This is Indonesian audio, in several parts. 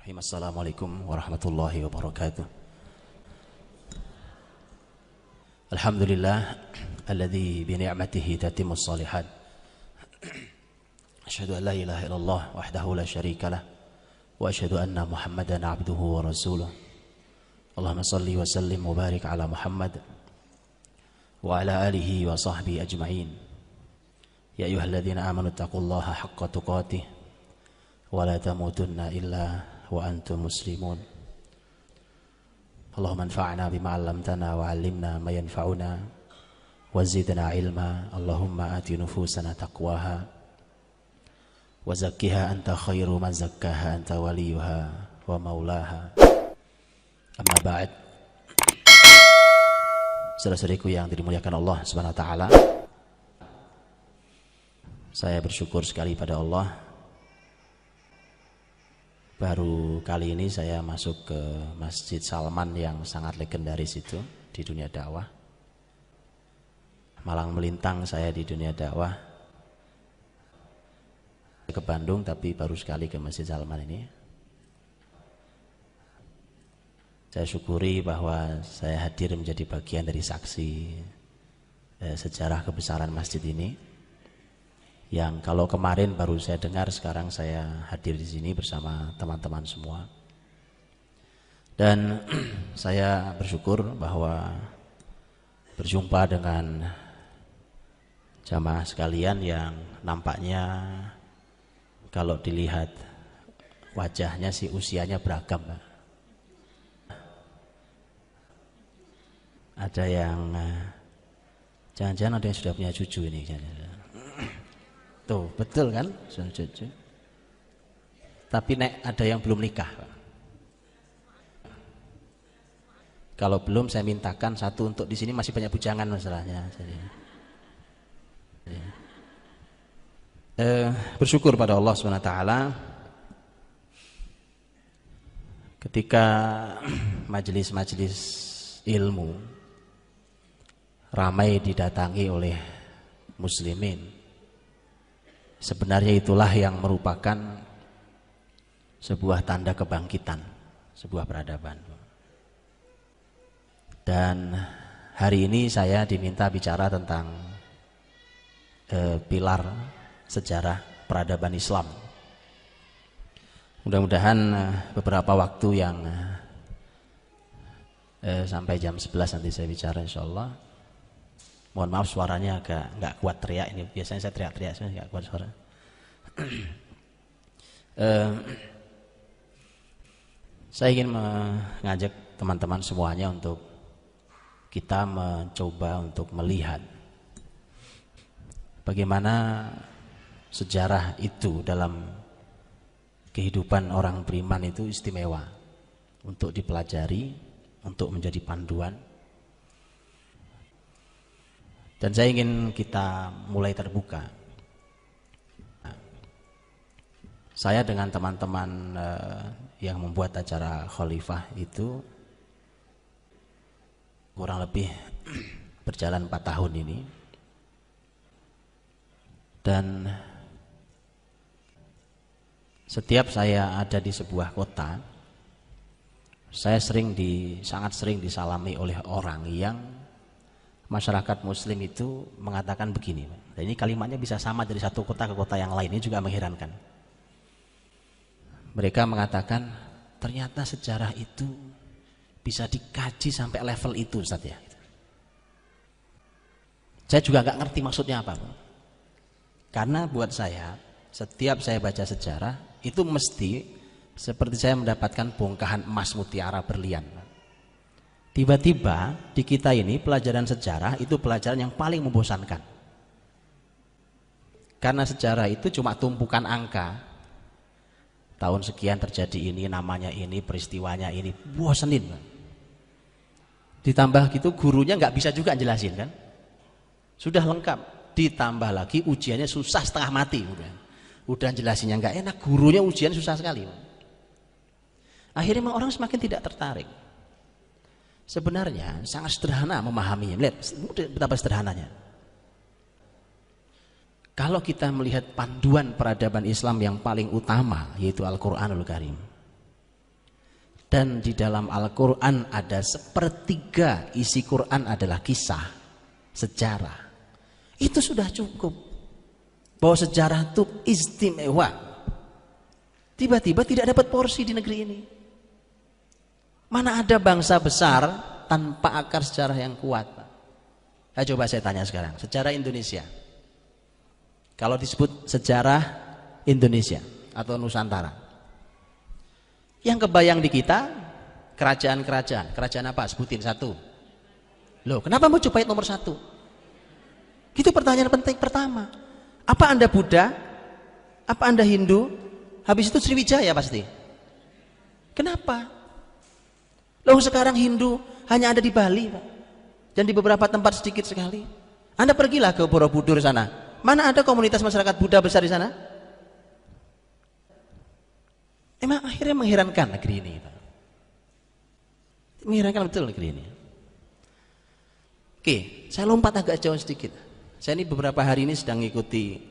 Bismillahirrahmanirrahim. Assalamualaikum warahmatullahi wabarakatuh. Alhamdulillah alladzi bi ni'matihi tatimmus shalihat. Asyhadu an la ilaha illallah wahdahu la syarika lah wa asyhadu anna Muhammadan abduhu wa rasuluh. Allahumma shalli wa sallim wa barik ala Muhammad wa ala alihi wa sahbihi ajma'in. Ya ayyuhalladzina amanu taqullaha haqqa tuqatih wa la tamutunna illa wa antum muslimun. Allahumma anfa'na bima 'allamtana wa 'allimna ma yanfa'una wa zidna ilma. Allahumma ati nufusana taqwaha wa zakkiha anta khairu man zakkaha anta waliyuha wa maulaha. Amma ba'd. Saudara-saudariku yang dimuliakan Allah Subhanahu wa taala, saya bersyukur sekali pada Allah. Baru kali ini saya masuk ke Masjid Salman yang sangat legendaris itu di dunia dakwah. Malang melintang saya di dunia dakwah ke Bandung, tapi baru sekali ke Masjid Salman ini. Saya syukuri bahwa saya hadir menjadi bagian dari saksi sejarah kebesaran masjid ini. Yang kalau kemarin baru saya dengar, sekarang saya hadir di sini bersama teman-teman semua. Dan saya bersyukur bahwa berjumpa dengan jamaah sekalian yang nampaknya kalau dilihat wajahnya sih usianya beragam. Ada yang jangan-jangan ada yang sudah punya cucu ini. Tuh, betul kan? Cucu. Tapi ada yang belum nikah. Kalau belum, saya mintakan satu untuk di sini, masih banyak bujangan masalahnya. Bersyukur pada Allah SWT ketika majelis-majelis ilmu ramai didatangi oleh muslimin. Sebenarnya itulah yang merupakan sebuah tanda kebangkitan, sebuah peradaban. Dan hari ini saya diminta bicara tentang pilar sejarah peradaban Islam. Mudah-mudahan beberapa waktu yang sampai jam 11 nanti saya bicara insyaallah. Mohon maaf suaranya agak nggak kuat teriak ini. Biasanya saya teriak-teriak, saya nggak kuat suara. Saya ingin mengajak teman-teman semuanya untuk kita mencoba untuk melihat bagaimana sejarah itu dalam kehidupan orang beriman itu istimewa untuk dipelajari, untuk menjadi panduan. Dan saya ingin kita mulai terbuka. Saya dengan teman-teman yang membuat acara Khalifah itu kurang lebih berjalan 4 tahun ini. Dan setiap saya ada di sebuah kota, saya sangat sering disalami oleh orang yang masyarakat muslim itu mengatakan begini. Dan ini kalimatnya bisa sama dari satu kota ke kota yang lain. Ini juga mengherankan. Mereka mengatakan ternyata sejarah itu bisa dikaji sampai level itu, Ustaz ya. Saya juga nggak ngerti maksudnya apa. Karena buat saya, setiap saya baca sejarah itu mesti seperti saya mendapatkan bongkahan emas mutiara berlian. Tiba-tiba di kita ini pelajaran sejarah itu pelajaran yang paling membosankan. Karena sejarah itu cuma tumpukan angka. Tahun sekian terjadi ini, namanya ini, peristiwanya ini, bosenin. Ditambah gitu gurunya nggak bisa juga jelasin kan. Sudah lengkap, ditambah lagi ujiannya susah setengah mati. Udah jelasinnya nggak enak, gurunya ujian susah sekali. Akhirnya orang semakin tidak tertarik. Sebenarnya sangat sederhana memahaminya. Lihat betapa sederhananya. Kalau kita melihat panduan peradaban Islam yang paling utama, yaitu Al-Quranul Karim, Dan di dalam Al-Quran ada sepertiga isi Quran adalah kisah, sejarah. Itu sudah cukup. Bahwa sejarah itu istimewa. Tiba-tiba tidak dapat porsi di negeri ini. Mana ada bangsa besar tanpa akar sejarah yang kuat? Coba saya tanya sekarang, sejarah Indonesia. Kalau disebut sejarah Indonesia atau Nusantara, yang kebayang di kita kerajaan-kerajaan. Kerajaan apa? Sebutin satu. Loh, kenapa Majapahit nomor satu? Itu pertanyaan penting pertama. Apa Anda Buddha? Apa Anda Hindu? Habis itu Sriwijaya pasti. Kenapa? Loh, sekarang Hindu hanya ada di Bali, Pak. Dan di beberapa tempat sedikit sekali. Anda pergilah ke Borobudur sana. Mana ada komunitas masyarakat Buddha besar di sana? Emang akhirnya mengherankan negeri ini, Pak. Mengherankan betul negeri ini. Oke, saya lompat agak jauh sedikit. Saya ini beberapa hari ini sedang mengikuti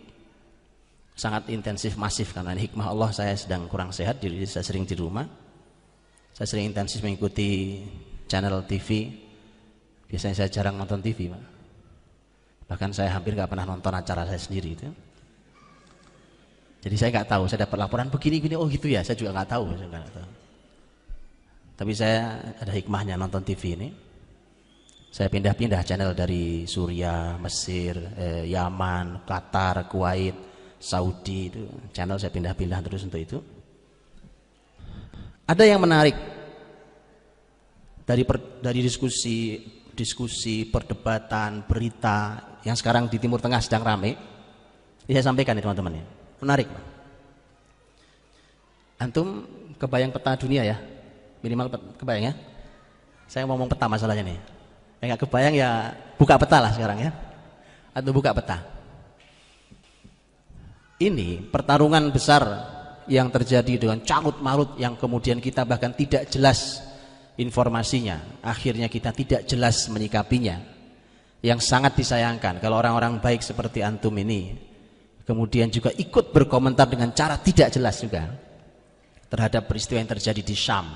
sangat intensif, masif, karena hikmah Allah saya sedang kurang sehat, jadi saya sering di rumah. Saya sering intensif mengikuti channel TV. Biasanya saya jarang nonton TV, Pak. Bahkan saya hampir nggak pernah nonton acara saya sendiri itu. Jadi saya nggak tahu, saya dapat laporan begini-gini, oh gitu ya, saya juga nggak tahu, Tapi saya ada hikmahnya nonton TV ini. Saya pindah-pindah channel dari Suria, Mesir, Yaman, Qatar, Kuwait, Saudi, itu channel saya pindah-pindah terus untuk itu. Ada yang menarik dari diskusi, perdebatan, berita yang sekarang di Timur Tengah sedang ramai. Ini saya sampaikan nih teman-teman ya. Menarik, Pak. Antum kebayang peta dunia ya? Minimal kebayang ya? Saya ngomong peta masalahnya nih. Nggak kebayang ya, buka peta lah sekarang ya. Atau buka peta. Ini pertarungan besar yang terjadi dengan carut marut yang kemudian kita bahkan tidak jelas informasinya. Akhirnya kita tidak jelas menyikapinya. Yang sangat disayangkan kalau orang-orang baik seperti antum ini kemudian juga ikut berkomentar dengan cara tidak jelas juga terhadap peristiwa yang terjadi di Syam,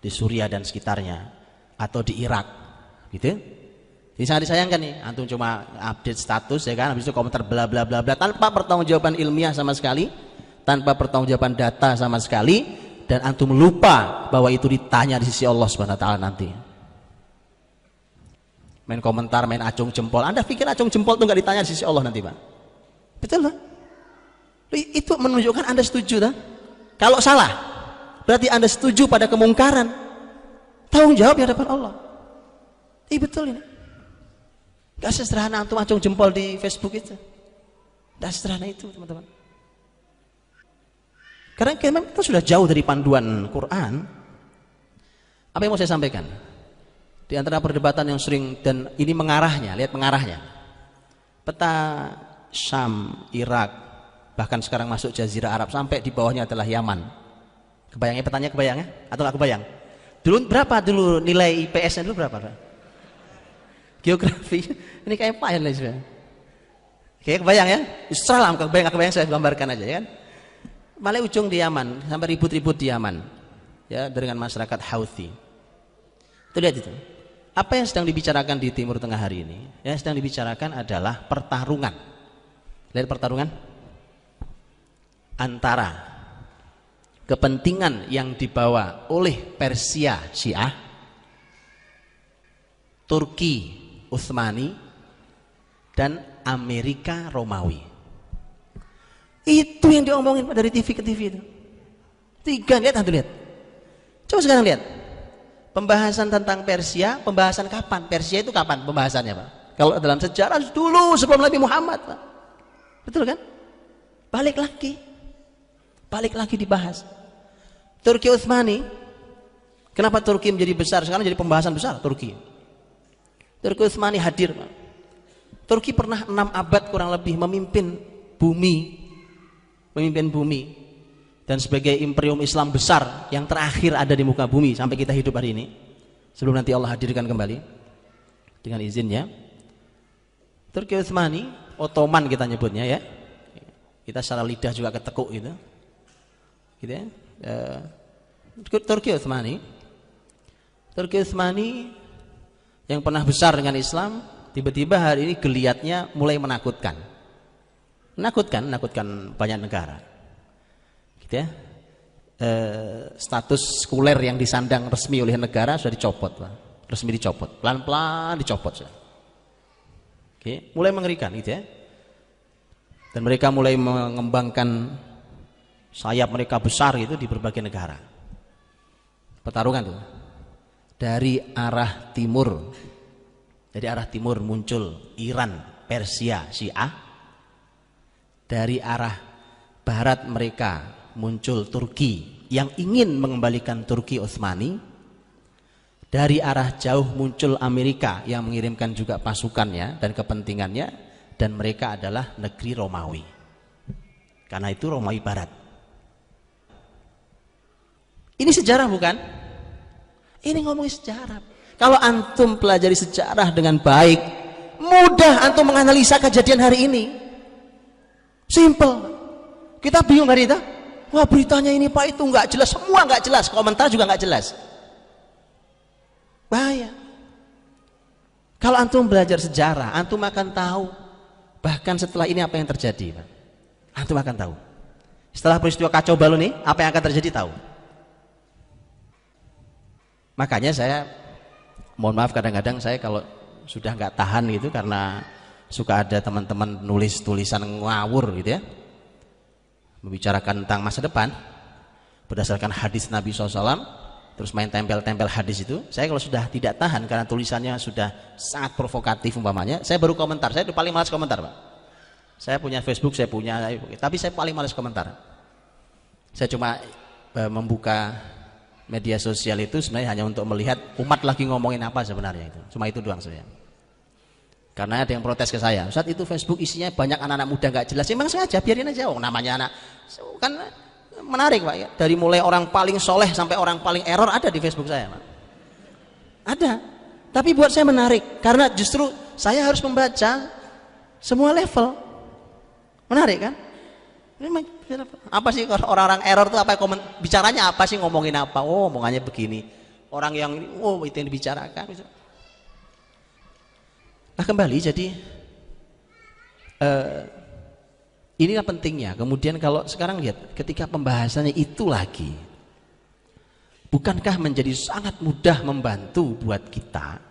di Suria dan sekitarnya, atau di Irak, gitu. Ini sangat disayangkan nih, antum cuma update status ya kan, habis itu komentar bla bla bla bla tanpa pertanggungjawaban ilmiah sama sekali, tanpa pertanggungjawaban data sama sekali, dan antum lupa bahwa itu ditanya di sisi Allah Subhanahu wa taala nanti. Main komentar, main acung jempol. Anda pikir acung jempol itu nggak ditanya di sisi Allah nanti, Pak? Betul lah. Itu menunjukkan Anda setuju tak? Kalau salah, berarti Anda setuju pada kemungkaran. Tanggung jawab di hadapan Allah. Betul ini. Gak sesederhana antum acung jempol di Facebook itu. Gak sederhana itu, teman-teman. Karena kita sudah jauh dari panduan Quran. Apa yang mau saya sampaikan? Di antara perdebatan yang sering, dan ini mengarahnya, lihat mengarahnya. Peta Syam, Irak, bahkan sekarang masuk Jazirah Arab, sampai di bawahnya adalah Yaman. Kebayangnya petanya, kebayangnya? Atau nggak kebayang? Dulu berapa dulu nilai IPS-nya dulu berapa? Geografi, ini kayak apa ya? Kayak kebayang ya? Salam, kebayang saya gambarkan aja ya kan? Malah ujung di Yaman, sampai ribut-ribut di Yaman, ya, dengan masyarakat Houthi. Itu lihat itu. Apa yang sedang dibicarakan di Timur Tengah hari ini? Yang sedang dibicarakan adalah pertarungan. Lihat pertarungan antara kepentingan yang dibawa oleh Persia Syiah, Turki Utsmani, dan Amerika Romawi. Itu yang diomongin dari TV ke TV itu. Tiga, lihat. Coba sekarang lihat. Pembahasan tentang Persia, pembahasan kapan? Persia itu kapan pembahasannya, Pak? Kalau dalam sejarah dulu sebelum Nabi Muhammad, Pak. Betul kan? Balik lagi dibahas. Turki Utsmani, kenapa Turki menjadi besar? Sekarang jadi pembahasan besar Turki Utsmani hadir, Pak. Turki pernah 6 abad kurang lebih memimpin bumi, dan sebagai imperium Islam besar yang terakhir ada di muka bumi sampai kita hidup hari ini, sebelum nanti Allah hadirkan kembali dengan izinnya. Turki Utsmani, Ottoman kita nyebutnya ya, kita secara lidah juga ketekuk gitu ya. Turki Utsmani. Turki Utsmani yang pernah besar dengan Islam, tiba-tiba hari ini geliatnya mulai menakutkan. Menakutkan banyak negara. Gitu ya. Status sekuler yang disandang resmi oleh negara sudah dicopot, Pak. Resmi dicopot, pelan-pelan dicopot. Oke, mulai mengerikan gitu ya. Dan mereka mulai mengembangkan sayap mereka besar itu di berbagai negara. Pertarungan tuh. Dari arah timur. Dari arah timur muncul Iran, Persia, Syiah. Dari arah barat mereka muncul Turki yang ingin mengembalikan Turki Utsmani. Dari arah jauh muncul Amerika yang mengirimkan juga pasukannya dan kepentingannya. Dan mereka adalah negeri Romawi. Karena itu Romawi Barat. Ini sejarah bukan? Ini ngomongin sejarah. Kalau antum pelajari sejarah dengan baik, mudah antum menganalisa kejadian hari ini. Simple. Kita bingung hari itu. Wah, beritanya ini Pak itu nggak jelas, semua nggak jelas, komentar juga nggak jelas. Bahaya. Kalau antum belajar sejarah, antum akan tahu bahkan setelah ini apa yang terjadi, Pak. Antum akan tahu. Setelah peristiwa kacau balau ini, apa yang akan terjadi tahu. Makanya saya mohon maaf kadang-kadang saya kalau sudah nggak tahan gitu karena suka ada teman-teman nulis tulisan ngawur gitu ya, membicarakan tentang masa depan berdasarkan hadis Nabi SAW, terus main tempel-tempel hadis itu. Saya kalau sudah tidak tahan karena tulisannya sudah sangat provokatif umpamanya, saya baru komentar. Saya paling malas komentar, Pak. Saya punya Facebook, saya punya, tapi saya paling malas komentar. Saya cuma membuka media sosial itu sebenarnya hanya untuk melihat umat lagi ngomongin apa sebenarnya itu. Cuma itu doang saya. Karena ada yang protes ke saya, Ustaz itu Facebook isinya banyak anak-anak muda nggak jelas. Memang sengaja biarin aja, namanya anak kan menarik, Pak ya. Dari mulai orang paling soleh sampai orang paling error ada di Facebook saya, Pak. Ada. Tapi buat saya menarik karena justru saya harus membaca semua level. Menarik kan? Apa sih orang-orang error itu apa bicaranya apa sih, ngomongin apa? Oh, omongannya begini. Orang yang oh itu yang dibicarakan. Nah, kembali jadi inilah pentingnya. Kemudian kalau sekarang lihat ketika pembahasannya itu lagi, bukankah menjadi sangat mudah membantu buat kita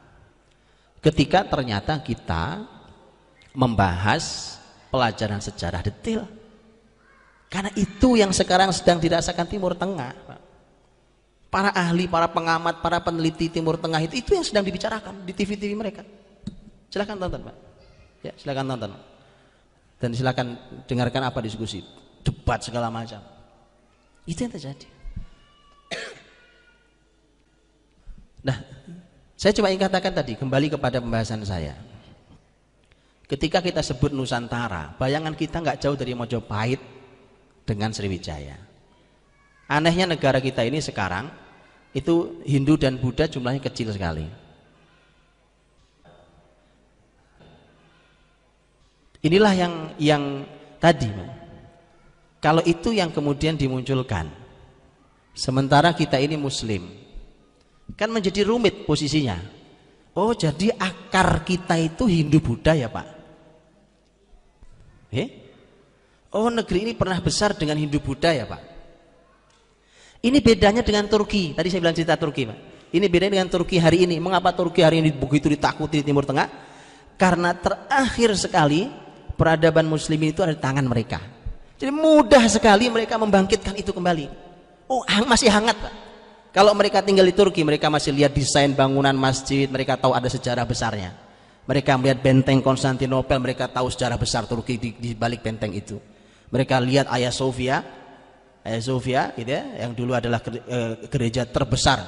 ketika ternyata kita membahas pelajaran sejarah detail. Karena itu yang sekarang sedang dirasakan Timur Tengah. Para ahli, para pengamat, para peneliti Timur Tengah itu yang sedang dibicarakan di TV-TV mereka. Silakan tonton, Pak. Ya, silakan tonton. Dan silakan dengarkan apa diskusi, debat segala macam. Itu yang terjadi. Nah, saya cuma ingin katakan tadi, kembali kepada pembahasan saya. Ketika kita sebut Nusantara, bayangan kita nggak jauh dari Mojopahit dengan Sriwijaya. Anehnya negara kita ini sekarang itu Hindu dan Buddha jumlahnya kecil sekali. Inilah yang tadi, kalau itu yang kemudian dimunculkan, sementara kita ini Muslim, kan menjadi rumit posisinya. Oh, jadi akar kita itu Hindu Buddha ya, Pak? Oh, negeri ini pernah besar dengan Hindu Buddha ya, Pak? Ini bedanya dengan Turki. Tadi saya bilang cerita Turki, Pak. Ini bedanya dengan Turki hari ini. Mengapa Turki hari ini begitu ditakuti di Timur Tengah? Karena terakhir sekali peradaban Muslim itu ada di tangan mereka. Jadi mudah sekali mereka membangkitkan itu kembali. Oh, masih hangat, Pak. Kalau mereka tinggal di Turki, mereka masih lihat desain bangunan masjid, mereka tahu ada sejarah besarnya. Mereka melihat benteng Konstantinopel, mereka tahu sejarah besar Turki di balik benteng itu. Mereka lihat Hagia Sophia gitu ya, yang dulu adalah gereja terbesar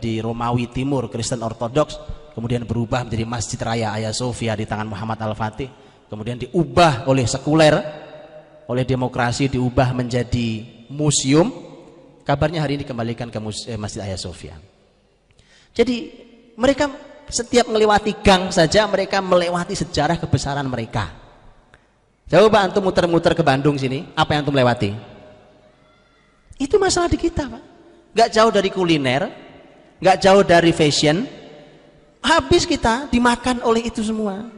di Romawi Timur, Kristen Ortodoks, kemudian berubah menjadi Masjid Raya Hagia Sophia di tangan Muhammad Al-Fatih, kemudian diubah oleh sekuler, oleh demokrasi, diubah menjadi museum. Kabarnya hari ini dikembalikan ke Masjid Hagia Sophia. Jadi mereka setiap melewati gang saja mereka melewati sejarah kebesaran mereka. Coba antum muter-muter ke Bandung sini, apa yang antum lewati? Itu masalah di kita, Pak. nggak jauh dari kuliner, nggak jauh dari fashion. Habis kita dimakan oleh itu semua.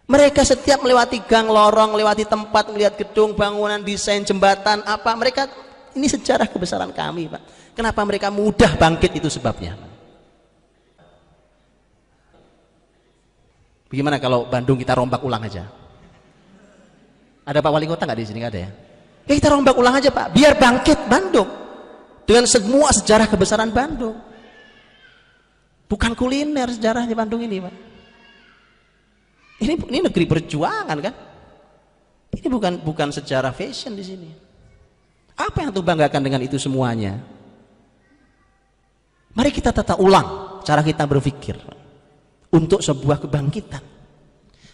Mereka setiap melewati gang, lorong, melewati tempat, melihat gedung, bangunan, desain, jembatan, apa, mereka, ini sejarah kebesaran kami, Pak. Kenapa mereka mudah bangkit, itu sebabnya. Bagaimana kalau Bandung kita rombak ulang aja? Ada Pak Wali Kota nggak di sini? Nggak ada ya? Ya kita rombak ulang aja, Pak, biar bangkit Bandung dengan semua sejarah kebesaran Bandung. Bukan kuliner sejarahnya Bandung ini, Pak. Ini negeri perjuangan kan? Ini bukan sejarah fashion di sini. Apa yang tuh banggakan dengan itu semuanya? Mari kita tata ulang cara kita berpikir untuk sebuah kebangkitan.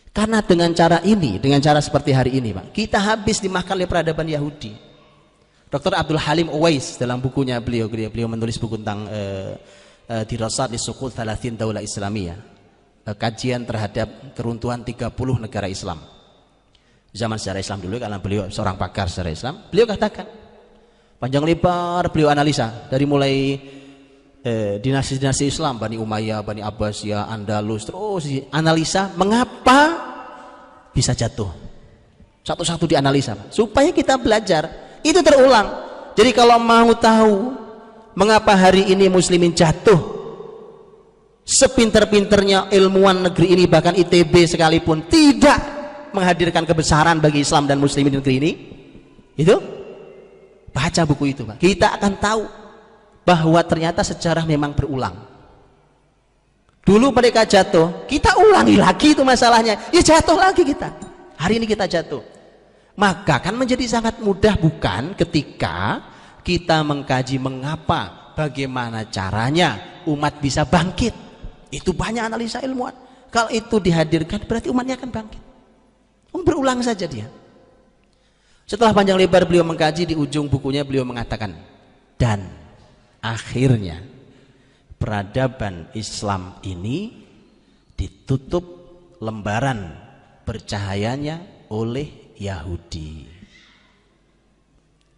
Karena dengan cara ini, dengan cara seperti hari ini, Pak, kita habis dimakan oleh peradaban Yahudi. Dr. Abdul Halim Uwais dalam bukunya beliau menulis buku tentang Dirasat li Suqut 30 Daulah Islamiyah. Kajian terhadap keruntuhan 30 negara Islam zaman sejarah Islam dulu, karena beliau seorang pakar sejarah Islam. Beliau katakan panjang lebar, beliau analisa dari mulai dinasti-dinasti Islam, Bani Umayyah, Bani Abbasiyah, Andalus, terus analisa mengapa bisa jatuh, satu-satu dianalisa supaya kita belajar itu terulang. Jadi kalau mau tahu mengapa hari ini muslimin jatuh, sepinter-pinternya ilmuwan negeri ini, bahkan ITB sekalipun tidak menghadirkan kebesaran bagi Islam dan muslimin di negeri ini, itu baca buku itu, Pak. Kita akan tahu bahwa ternyata sejarah memang berulang. Dulu mereka jatuh, kita ulangi lagi itu masalahnya, ya jatuh lagi kita. Hari ini kita jatuh. Maka kan menjadi sangat mudah, bukan, ketika kita mengkaji mengapa, bagaimana caranya umat bisa bangkit. Itu banyak analisa ilmuwan. Kalau itu dihadirkan berarti umatnya akan bangkit. Berulang saja dia. Setelah panjang lebar beliau mengkaji, di ujung bukunya beliau mengatakan, dan akhirnya peradaban Islam ini ditutup lembaran bercahayanya oleh Yahudi.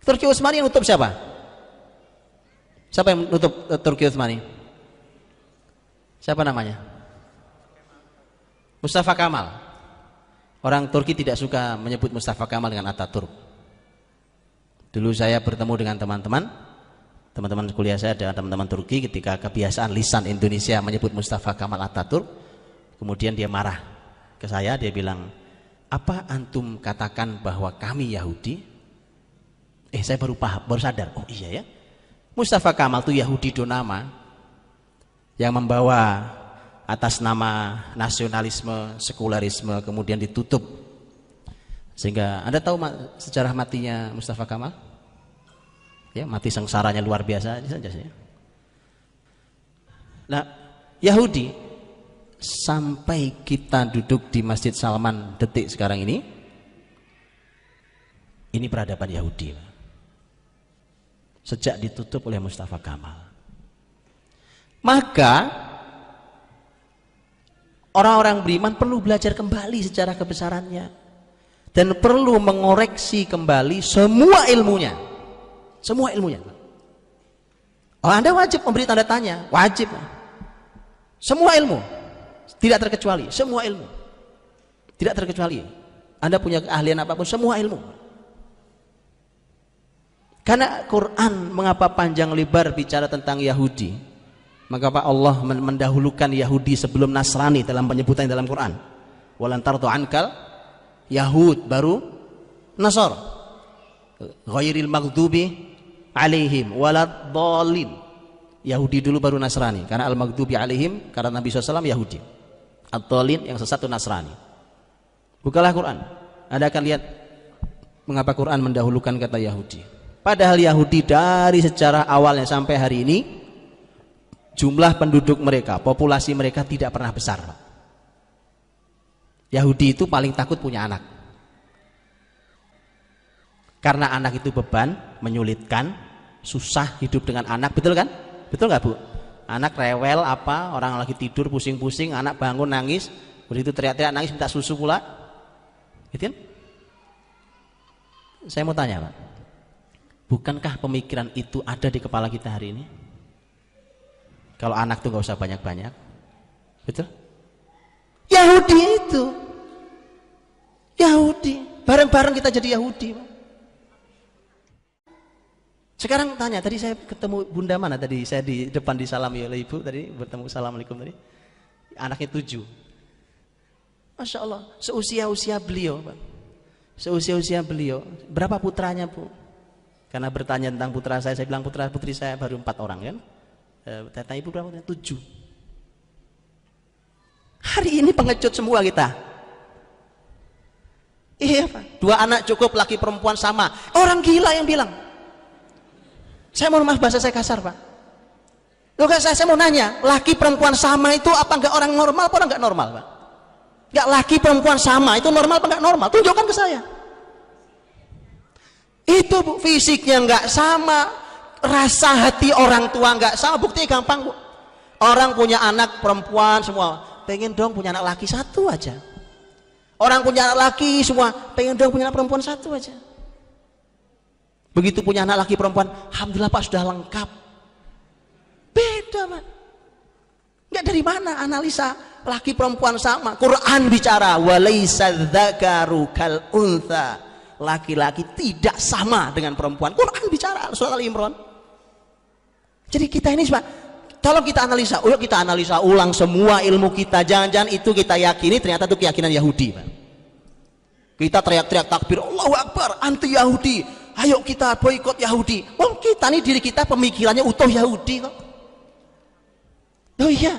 Turki Utsmani yang nutup siapa? Siapa yang nutup Turki Utsmani? Siapa namanya? Mustafa Kamal. Orang Turki tidak suka menyebut Mustafa Kamal dengan Ataturk. Dulu saya bertemu dengan teman-teman kuliah saya dengan teman-teman Turki, ketika kebiasaan lisan Indonesia menyebut Mustafa Kamal Ataturk, kemudian dia marah ke saya, dia bilang, apa antum katakan bahwa kami Yahudi? Saya baru sadar, oh iya ya, Mustafa Kamal itu Yahudi donama, yang membawa atas nama nasionalisme, sekularisme, kemudian ditutup. Sehingga Anda tahu sejarah matinya Mustafa Kamal? Ya, mati sengsaranya luar biasa saja sih. Nah, Yahudi sampai kita duduk di Masjid Salman detik sekarang ini peradaban Yahudi. Sejak ditutup oleh Mustafa Kamal. Maka orang-orang beriman perlu belajar kembali sejarah kebesarannya dan perlu mengoreksi kembali semua ilmunya. Oh, Anda wajib memberi tanda tanya, wajib. Semua ilmu, tidak terkecuali, semua ilmu, tidak terkecuali. Anda punya keahlian apapun, semua ilmu. Karena Quran mengapa panjang lebar bicara tentang Yahudi? Maka Allah mendahulukan Yahudi sebelum Nasrani dalam penyebutan dalam Quran. Walan tardu ankal Yahud, baru Nasr. Ghairil maghdubi alaihim waladhdallin. Yahudi dulu baru Nasrani, karena al-maghdubi alaihim karena Nabi SAW Yahudi. Ad-dallin yang sesat itu Nasrani. Bukalah Quran, Anda akan lihat mengapa Quran mendahulukan kata Yahudi. Padahal Yahudi dari sejarah awalnya sampai hari ini, jumlah penduduk mereka, populasi mereka tidak pernah besar. Yahudi itu paling takut punya anak, karena anak itu beban, menyulitkan, susah hidup dengan anak. Betul kan? Betul nggak, Bu? Anak rewel apa, orang lagi tidur pusing-pusing, anak bangun nangis, begitu teriak-teriak nangis minta susu pula, gitu kan? Saya mau tanya, Pak, Bukankah pemikiran itu ada di kepala kita hari ini? Kalau anak tuh nggak usah banyak-banyak, betul? Yahudi itu, Yahudi, bareng-bareng kita jadi Yahudi. Sekarang tanya, tadi saya ketemu bunda mana tadi? Saya di depan disalami oleh ibu tadi, bertemu assalamualaikum tadi. Anaknya 7. Masya Allah, seusia-usia beliau, Pak. Seusia-usia beliau. Berapa putranya, Bu? Karena bertanya tentang putra saya bilang putra putri saya baru 4 orang kan. Tanya ibu berapa? 7. Hari ini pengecut semua kita. Iya Pak, 2 anak cukup, laki perempuan sama. Orang gila yang bilang. Saya mohon maaf bahasa saya kasar Pak. Loh, saya mau nanya, laki perempuan sama itu apa enggak orang normal apa enggak normal Pak? Enggak, laki perempuan sama itu normal apa enggak normal? Tunjukkan ke saya. Itu Bu, fisiknya nggak sama, rasa hati orang tua nggak sama. Bukti gampang Bu, orang punya anak perempuan semua pengen dong punya anak laki 1 aja. Orang punya anak laki semua pengen dong punya anak perempuan 1 aja. Begitu punya anak laki perempuan, alhamdulillah Pak sudah lengkap. Beda Pak. Nggak, dari mana analisa laki perempuan sama? Quran bicara walaysa dzakaru kal untha. Laki-laki tidak sama dengan perempuan. Quran bicara surat Al-Imran. Jadi kita ini Pak, kalau kita analisa, kita analisa ulang semua ilmu kita. Jangan-jangan itu kita yakini ternyata itu keyakinan Yahudi Pak. Kita teriak-teriak takbir Allahu Akbar anti Yahudi, ayo kita boikot Yahudi. Oh, kita nih, diri kita pemikirannya utuh Yahudi kok. Oh iya,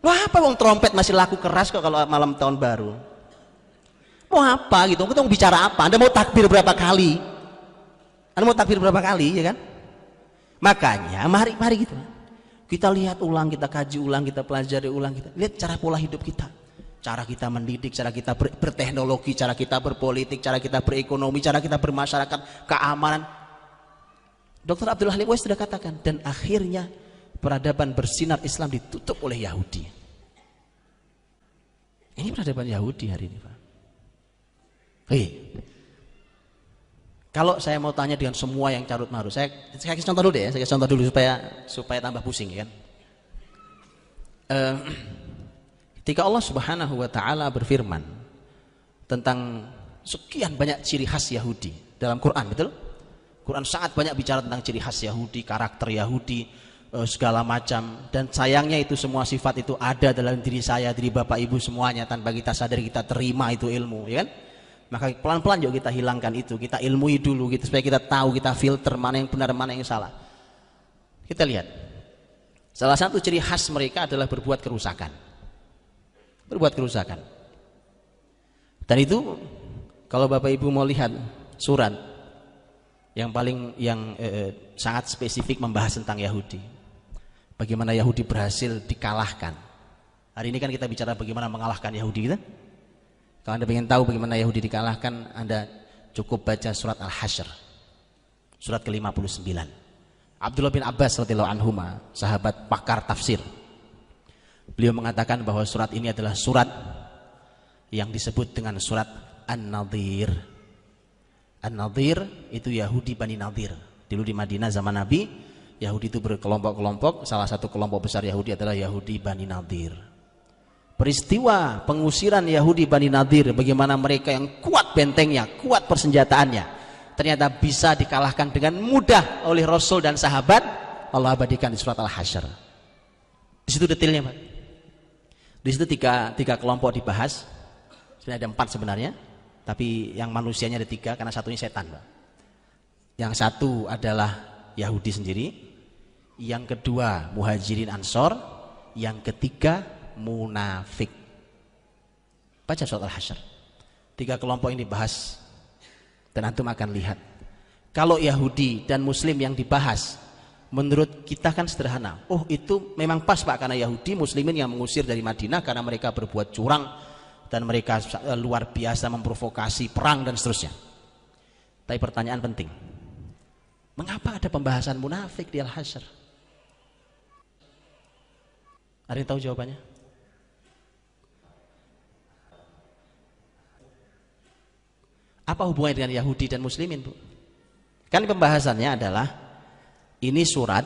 wah apa wong trompet masih laku keras kok kalau malam tahun baru. Mau apa gitu? Kita mau bicara apa? Anda mau takbir berapa kali? Anda mau takbir berapa kali, ya kan? Makanya mari gitu. Kita lihat ulang, kita kaji ulang, kita pelajari ulang, kita lihat cara pola hidup kita, cara kita mendidik, cara kita berteknologi, cara kita berpolitik, cara kita berekonomi, cara kita bermasyarakat, keamanan. Dr. Abdullah Halim Uwais sudah katakan, dan akhirnya peradaban bersinar Islam ditutup oleh Yahudi. Ini peradaban Yahudi hari ini Pak. Kalau saya mau tanya dengan semua yang carut marut, saya kasih contoh dulu deh, saya kasih contoh dulu supaya tambah pusing ya kan. Ketika Allah Subhanahu wa taala berfirman tentang sekian banyak ciri khas Yahudi dalam Quran, betul? Quran sangat banyak bicara tentang ciri khas Yahudi, karakter Yahudi, segala macam, dan sayangnya itu semua sifat itu ada dalam diri saya, diri Bapak Ibu semuanya, tanpa kita sadar kita terima itu ilmu, ya kan? Maka pelan-pelan juga kita hilangkan itu, kita ilmui dulu gitu, supaya kita tahu, kita filter mana yang benar, mana yang salah. Kita lihat, salah satu ciri khas mereka adalah berbuat kerusakan. Berbuat kerusakan. Dan itu, kalau Bapak Ibu mau lihat surat yang sangat spesifik membahas tentang Yahudi, bagaimana Yahudi berhasil dikalahkan. Hari ini kan kita bicara bagaimana mengalahkan Yahudi, gitu. Kalau Anda ingin tahu bagaimana Yahudi dikalahkan, Anda cukup baca surat Al-Hasyr, surat ke-59. Abdullah bin Abbas radhiyallahu anhuma, sahabat pakar tafsir, beliau mengatakan bahwa surat ini adalah surat yang disebut dengan surat An-Nadhir. An-Nadhir itu Yahudi Bani Nadhir. Dulu di Madinah zaman Nabi, Yahudi itu berkelompok-kelompok. Salah satu kelompok besar Yahudi adalah Yahudi Bani Nadhir. Peristiwa pengusiran Yahudi Bani Nadhir, bagaimana mereka yang kuat bentengnya, kuat persenjataannya, ternyata bisa dikalahkan dengan mudah oleh Rasul dan sahabat. Allah abadikan di surat Al-Hasyr. Di situ detailnya Pak. Di situ tiga kelompok dibahas. Sebenarnya ada 4 sebenarnya, tapi yang manusianya ada 3 karena satunya setan Pak. Yang satu adalah Yahudi sendiri, yang kedua Muhajirin Ansor, yang ketiga munafik. Baca surat Al-Hasyr. 3 kelompok ini dibahas, dan antum akan lihat kalau Yahudi dan Muslim yang dibahas menurut kita kan sederhana. Oh, itu memang pas Pak, karena Yahudi Muslimin yang mengusir dari Madinah karena mereka berbuat curang dan mereka luar biasa memprovokasi perang dan seterusnya. Tapi pertanyaan penting, mengapa ada pembahasan munafik di Al-Hasyr? Ada yang tahu jawabannya? Apa hubungannya dengan Yahudi dan Muslimin Bu? Kan pembahasannya adalah ini surat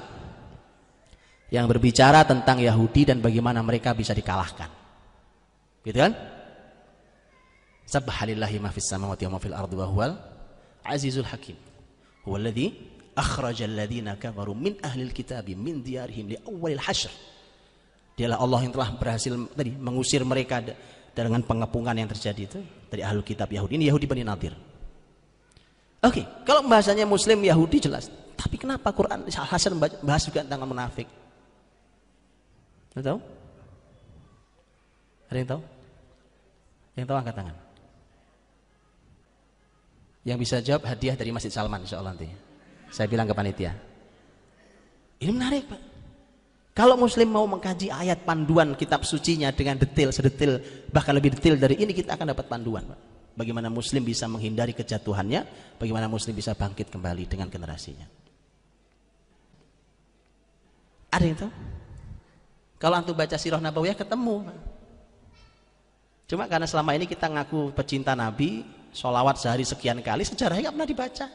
yang berbicara tentang Yahudi dan bagaimana mereka bisa dikalahkan. Gitu kan? Subhanallahi ma fis samawati wa ma fil ardi wa huwal azizul hakim. Huwallazi akhrajal ladzina kafaru min ahlil kitabi min diyarihim li awwalil hasyr. Dialah Allah yang telah berhasil tadi mengusir mereka dengan pengepungan yang terjadi itu dari ahlul kitab Yahudi. Ini Yahudi Bani Nadir. Oke, kalau bahasanya Muslim Yahudi jelas. Tapi kenapa Quran Hasan bahas juga tentang munafik? Ada tahu? Ada yang tahu? Yang tahu angkat tangan. Yang bisa jawab hadiah dari Masjid Salman insyaallah nanti. Saya bilang ke panitia. Ini menarik, Pak. Kalau Muslim mau mengkaji ayat panduan kitab sucinya dengan detail, sedetail bahkan lebih detail dari ini, kita akan dapat panduan, Pak. Bagaimana Muslim bisa menghindari kejatuhannya, bagaimana Muslim bisa bangkit kembali dengan generasinya. Ada yang tahu? Kalau antum baca Sirah Nabawiyah ketemu. Cuma karena selama ini kita ngaku pecinta Nabi, sholawat sehari sekian kali, sejarahnya nggak pernah dibaca.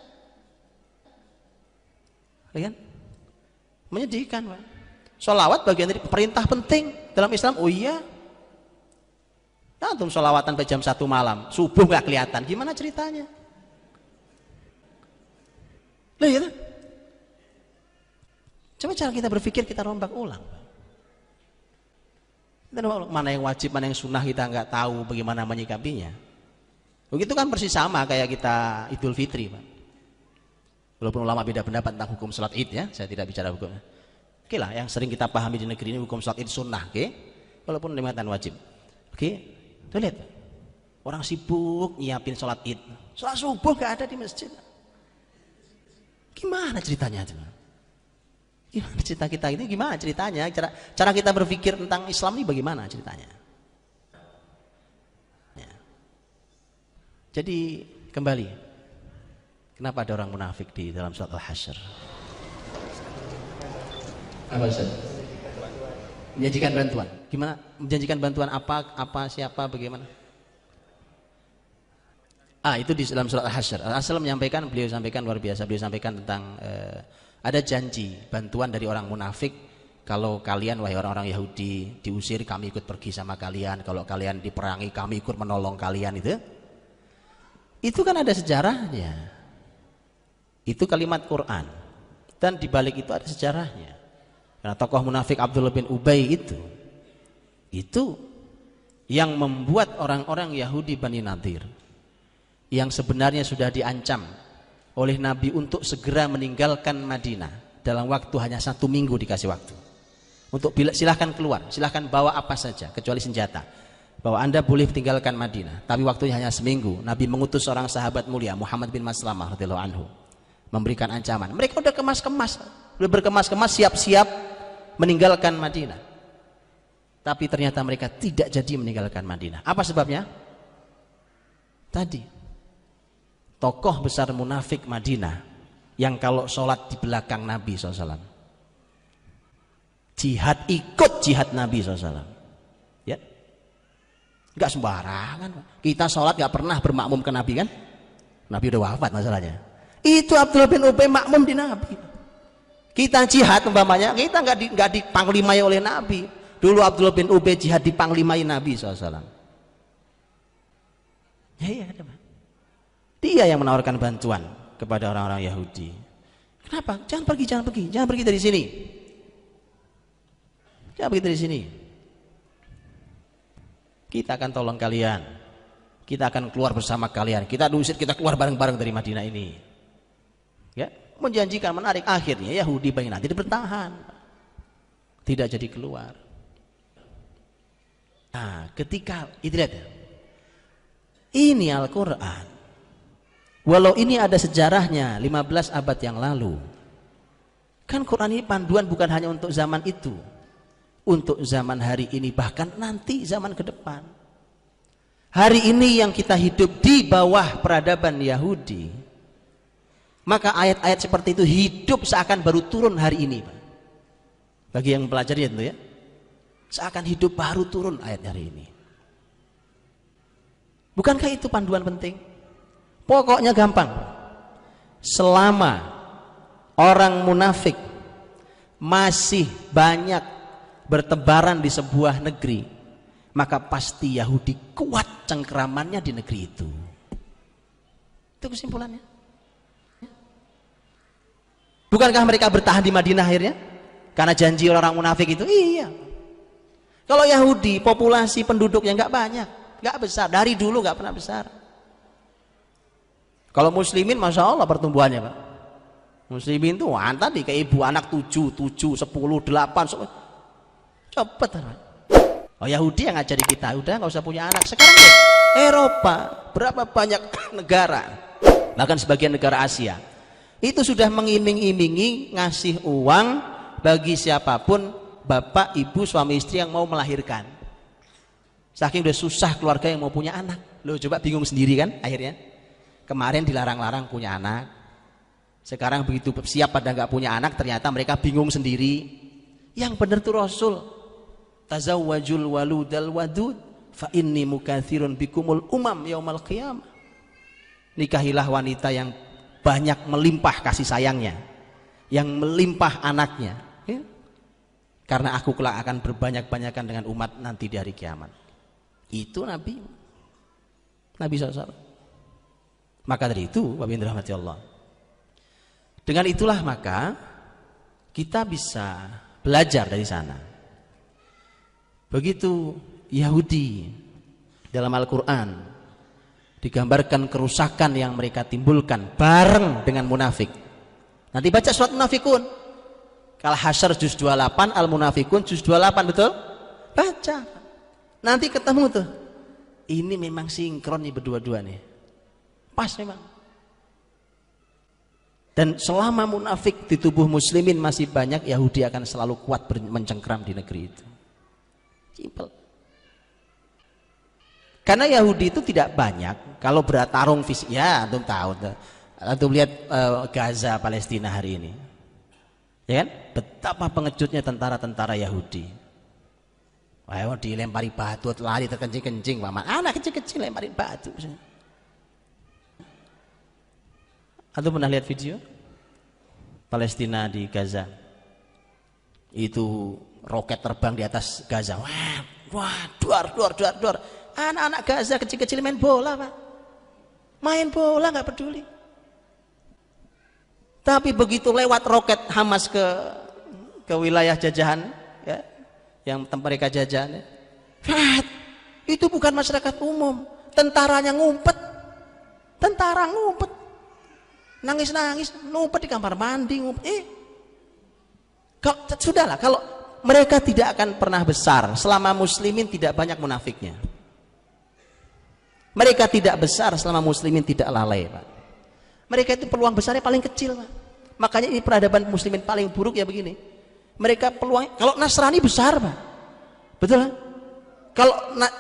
Kan? Menyedihkan, Pak. Sholawat bagian dari perintah penting dalam Islam. Oh iya. Nah, antum sholawatan sampai jam 1 malam, subuh nggak kelihatan, gimana ceritanya? Loh ya, coba cara kita berpikir kita rombak ulang. Mana yang wajib, mana yang sunnah kita nggak tahu bagaimana menyikapinya. Begitu kan persis sama kayak kita Idul Fitri, Pak. Walaupun ulama beda pendapat tentang hukum sholat id ya, saya tidak bicara hukumnya. Oke lah, yang sering kita pahami di negeri ini hukum sholat id sunnah, oke? Walaupun limitan wajib, oke? Tuh lihat, orang sibuk nyiapin sholat id, sholat subuh gak ada di masjid. Gimana ceritanya? Gimana cerita kita ini? Gimana ceritanya? Cara kita berpikir tentang Islam ini bagaimana ceritanya? Ya. Jadi kembali, kenapa ada orang munafik di dalam surat Al-Hasyr? Apa Ustaz? Menjanjikan bantuan. Gimana? Menjanjikan bantuan apa, siapa, bagaimana? Itu di dalam surat Al-Hasyr. Al-Hasyr beliau sampaikan luar biasa. Beliau sampaikan tentang ada janji bantuan dari orang munafik. Kalau kalian wahai orang-orang Yahudi diusir, kami ikut pergi sama kalian. Kalau kalian diperangi, kami ikut menolong kalian itu. Itu kan ada sejarahnya. Itu kalimat Quran. Dan dibalik itu ada sejarahnya. Karena tokoh munafik Abdullah bin Ubay itu yang membuat orang-orang Yahudi Bani Nadir yang sebenarnya sudah diancam oleh Nabi untuk segera meninggalkan Madinah dalam waktu hanya 1 minggu dikasih waktu untuk silahkan keluar, silahkan bawa apa saja kecuali senjata, bahwa anda boleh tinggalkan Madinah, tapi waktunya hanya seminggu. Nabi mengutus seorang sahabat mulia Muhammad bin Maslamah radhiyallahu anhu memberikan ancaman. Mereka udah kemas-kemas, udah berkemas-kemas, siap-siap meninggalkan Madinah, tapi ternyata mereka tidak jadi meninggalkan Madinah. Apa sebabnya? Tadi tokoh besar munafik Madinah yang kalau sholat di belakang Nabi SAW, ikut jihad Nabi SAW, ya, nggak sembarangan. Kita sholat nggak pernah bermakmum ke Nabi kan? Nabi udah wafat masalahnya. Itu Abdullah bin Ubay makmum di Nabi. Kita jihad umpamanya, kita nggak dipanglimai oleh Nabi. Dulu Abdullah bin Ubay jihad dipanglimai Nabi SAW. Ya, ada Pak. Dia yang menawarkan bantuan kepada orang-orang Yahudi. Kenapa? Jangan pergi dari sini. Jangan pergi dari sini. Kita akan tolong kalian. Kita akan keluar bersama kalian. Kita diusir, kita keluar bareng-bareng dari Madinah ini. Ya, menjanjikan, menarik. Akhirnya Yahudi Bani Nadir bertahan, tidak jadi keluar. Nah, ketika itu lihat, ini Al-Quran. Walau ini ada sejarahnya 15 abad yang lalu, kan Quran ini panduan bukan hanya untuk zaman itu, untuk zaman hari ini, bahkan nanti zaman ke depan. Hari ini yang kita hidup di bawah peradaban Yahudi, maka ayat-ayat seperti itu hidup seakan baru turun hari ini, Pak. Bagi yang mempelajari itu ya, seakan hidup baru turun ayat hari ini. Bukankah itu panduan penting? Pokoknya gampang. selama orang munafik masih banyak bertebaran di sebuah negeri, maka pasti Yahudi kuat cengkeramannya di negeri itu. Itu kesimpulannya. Bukankah mereka bertahan di Madinah akhirnya? Karena janji orang-orang munafik itu? Iya. Kalau Yahudi populasi penduduknya nggak banyak, nggak besar, dari dulu nggak pernah besar. Kalau muslimin Masya Allah pertumbuhannya Pak. Muslimin tuh tadi kayak ibu anak 7, 10, 8 cepet. Oh Yahudi yang ngajari kita udah nggak usah punya anak. Sekarang deh, Eropa berapa banyak negara, bahkan sebagian negara Asia itu sudah mengiming-imingi ngasih uang bagi siapapun bapak, ibu, suami istri yang mau melahirkan. Saking udah susah keluarga yang mau punya anak. Loh coba bingung sendiri kan akhirnya. Kemarin dilarang-larang punya anak. Sekarang begitu siap pada nggak punya anak, ternyata mereka bingung sendiri. Yang benar tuh Rasul. Tazawwajul waludal wadud fa inni mukatsirun bikumul umam yaumal qiyamah. Nikahilah wanita yang banyak melimpah kasih sayangnya, yang melimpah anaknya, ya? Karena aku kelak akan berbanyak-banyakan dengan umat nanti di hari kiamat. Itu Nabi SAW. Maka dari itu, Bapak Ibu rahmati Allah, dengan itulah maka kita bisa belajar dari sana. Begitu Yahudi dalam Al-Quran digambarkan kerusakan yang mereka timbulkan bareng dengan munafik. Nanti baca surat Munafikun, Al-Hasyr juz 28, Al-Munafikun juz 28, betul? Baca. Nanti ketemu tuh. Ini memang sinkron nih berdua-dua nih. Pas memang. Dan selama munafik di tubuh muslimin masih banyak, Yahudi akan selalu kuat mencengkram di negeri itu. Simpel. Karena Yahudi itu tidak banyak kalau bertarung fisik. Ya, antum tahu. Antum lihat Gaza Palestina hari ini. Ya kan? Betapa pengejutnya tentara-tentara Yahudi. Wah, dilempari batu, lari terkencing-kencing, Paman. Anak kecil-kecil lemparin batu. Antum pernah lihat video Palestina di Gaza? Itu roket terbang di atas Gaza. Wah, duar. Anak-anak Gaza kecil-kecil main bola, Pak. Main bola nggak peduli. Tapi begitu lewat roket Hamas ke wilayah jajahan, ya, yang tempat mereka jajahan, ya, itu bukan masyarakat umum. Tentaranya ngumpet. Tentara ngumpet. Nangis-nangis, ngumpet di kamar mandi, ngumpet. Sudahlah, kalau mereka tidak akan pernah besar selama muslimin tidak banyak munafiknya. Mereka tidak besar selama muslimin tidak lalai, Pak. Mereka itu peluang besarnya paling kecil, Pak. Makanya ini peradaban muslimin paling buruk ya begini. Mereka peluang, kalau Nasrani besar, Pak. Betul kan? Kalau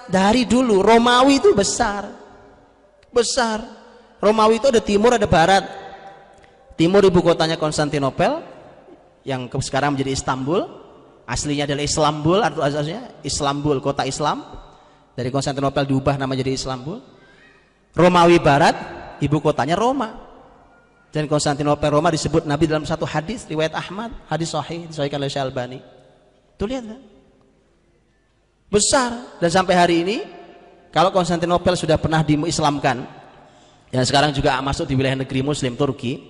dari dulu Romawi itu besar. Romawi itu ada timur, ada barat. Timur ibu kotanya Konstantinopel, yang sekarang menjadi Istanbul. Aslinya adalah Islambul, atau asasnya Islambul, kota Islam. Dari Konstantinopel diubah nama jadi Islambul. Romawi barat, ibu kotanya Roma. Dan Konstantinopel Roma disebut Nabi dalam satu hadis riwayat Ahmad, hadis sahih disahihkan oleh Syalbani. Tuh lihat kan? Besar. Dan sampai hari ini kalau Konstantinopel sudah pernah diislamkan, yang sekarang juga masuk di wilayah negeri muslim Turki,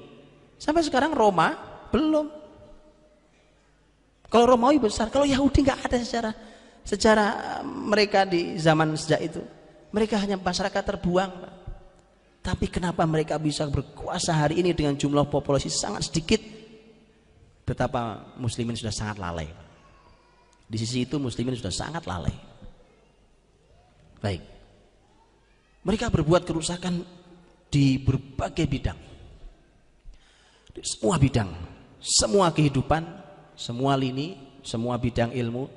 sampai sekarang Roma belum. Kalau Romawi besar, kalau Yahudi nggak ada secara mereka di zaman sejak itu. Mereka hanya masyarakat terbuang, Pak. Tapi kenapa mereka bisa berkuasa hari ini dengan jumlah populasi sangat sedikit? Betapa muslimin sudah sangat lalai. Di sisi itu muslimin sudah sangat lalai. Baik. Mereka berbuat kerusakan di berbagai bidang. Di semua bidang, semua kehidupan, semua lini, semua bidang ilmu,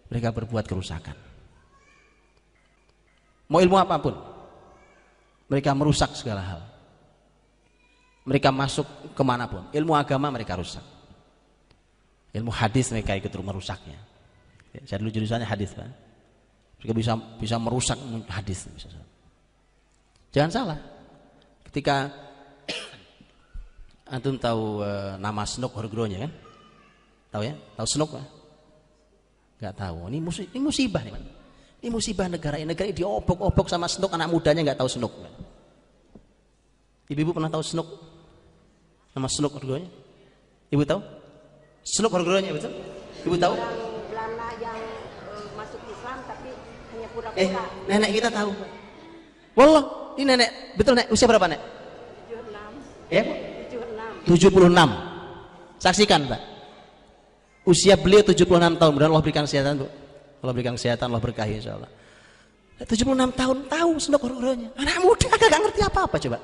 mereka berbuat kerusakan. Mau ilmu apapun, mereka merusak segala hal. Mereka masuk kemanapun, ilmu agama mereka rusak. Ilmu hadis mereka ikut merusaknya. Saya dulu jurusannya hadis, Pak. Mereka bisa merusak hadis. Jangan salah, ketika Antum tahu nama Snook Horgronya kan? Tahu ya? Tahu Snook? Nggak tahu. Ini musibah nih, man. Ini musibah negara ini diobok-obok sama Snook, anak mudanya nggak tahu Snook. Ibu-ibu pernah tahu Snook? Nama Snook Horgronya? Ibu tahu? Snook Horgronya betul? Ibu tahu? Orang Belanda yang masuk Islam tapi hanya pura-pura. Nenek kita tahu. Wallah, ini nenek, betul nek, usia berapa nek? 76. Ya? 76. 76. Saksikan, Pak. Usia beliau 76 tahun. Mudah-mudahan Allah berikan kesehatan, Bu. Allah berikan kesehatan, Allah berkahi insyaallah. 76 tahun tahu Snook Horgronya. Anak muda kagak ngerti apa-apa coba.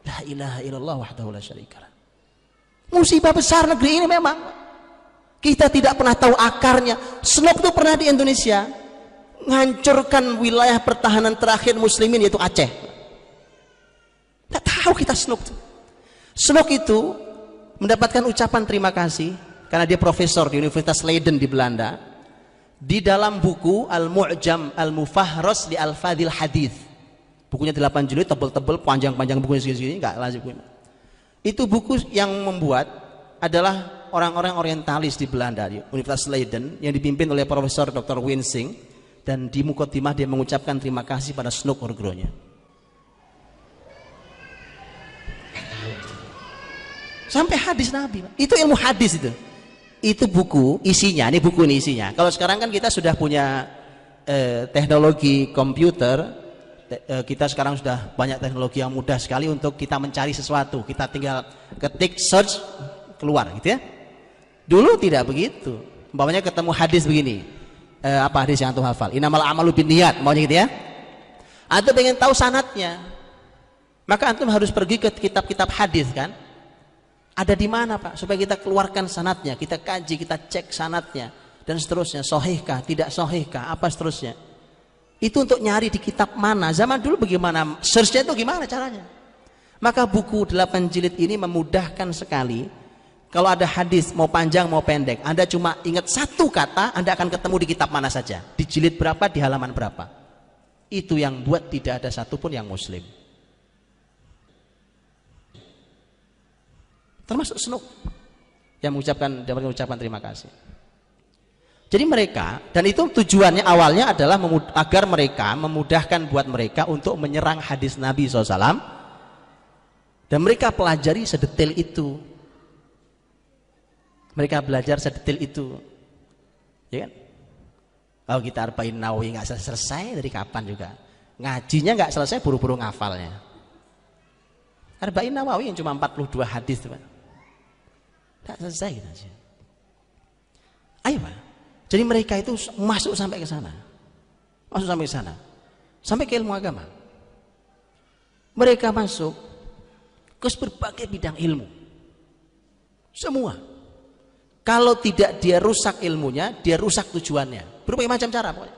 La ilaha illallah wahdahu la syarikalah. Musibah besar negeri ini memang. Kita tidak pernah tahu akarnya. Snook itu pernah di Indonesia menghancurkan wilayah pertahanan terakhir muslimin yaitu Aceh. Tidak tahu kita Snook itu. Snook itu mendapatkan ucapan terima kasih karena dia profesor di Universitas Leiden di Belanda. Di dalam buku Al-Mu'jam Al-Mufahras li Al-Fadhil Hadith. Bukunya 8 jilid, tebel-tebel, panjang-panjang bukunya segini, enggak lazim. Itu buku yang membuat adalah orang-orang orientalis di Belanda di Universitas Leiden yang dipimpin oleh Profesor Dr. Winsing, dan di mukaddimah dia mengucapkan terima kasih pada Snook Horgronya. Sampai hadis Nabi, itu ilmu hadis itu. Itu buku isinya, ini buku ini isinya. Kalau sekarang kan kita sudah punya teknologi komputer, kita sekarang sudah banyak teknologi yang mudah sekali untuk kita mencari sesuatu. Kita tinggal ketik search keluar gitu ya. Dulu tidak begitu. Umpamanya ketemu hadis begini, apa hadis yang antum hafal? Innamal a'malu binniyat, maunya gitu ya. Antum pengen tahu sanadnya, maka antum harus pergi ke kitab-kitab hadis kan. Ada di mana Pak? Supaya kita keluarkan sanadnya, kita kaji, kita cek sanadnya dan seterusnya. Sahihkah, tidak sahihkah, apa seterusnya. Itu untuk nyari di kitab mana. Zaman dulu bagaimana? Searchnya itu gimana caranya? Maka buku 8 jilid ini memudahkan sekali. Kalau ada hadis mau panjang mau pendek, Anda cuma ingat satu kata, Anda akan ketemu di kitab mana saja. Di jilid berapa, di halaman berapa. Itu yang buat tidak ada satupun yang muslim. Termasuk Snook yang mengucapkan terima kasih. Jadi mereka, dan itu tujuannya awalnya adalah agar mereka memudahkan buat mereka untuk menyerang hadis Nabi SAW, dan mereka pelajari sedetail itu. Mereka belajar sedetail itu, ya kan? Kalau kita Arba'in Nawawi nggak selesai dari kapan juga, ngajinya nggak selesai, buru-buru ngafalnya. Arba'in Nawawi yang cuma 42 hadis, teman. Tak selesai gitu aja. Ayo Pak. Jadi mereka itu masuk sampai ke sana. Masuk sampai ke sana. Sampai ke ilmu agama. Mereka masuk ke berbagai bidang ilmu. Semua. Kalau tidak dia rusak ilmunya, dia rusak tujuannya. Berbagai macam cara pokoknya.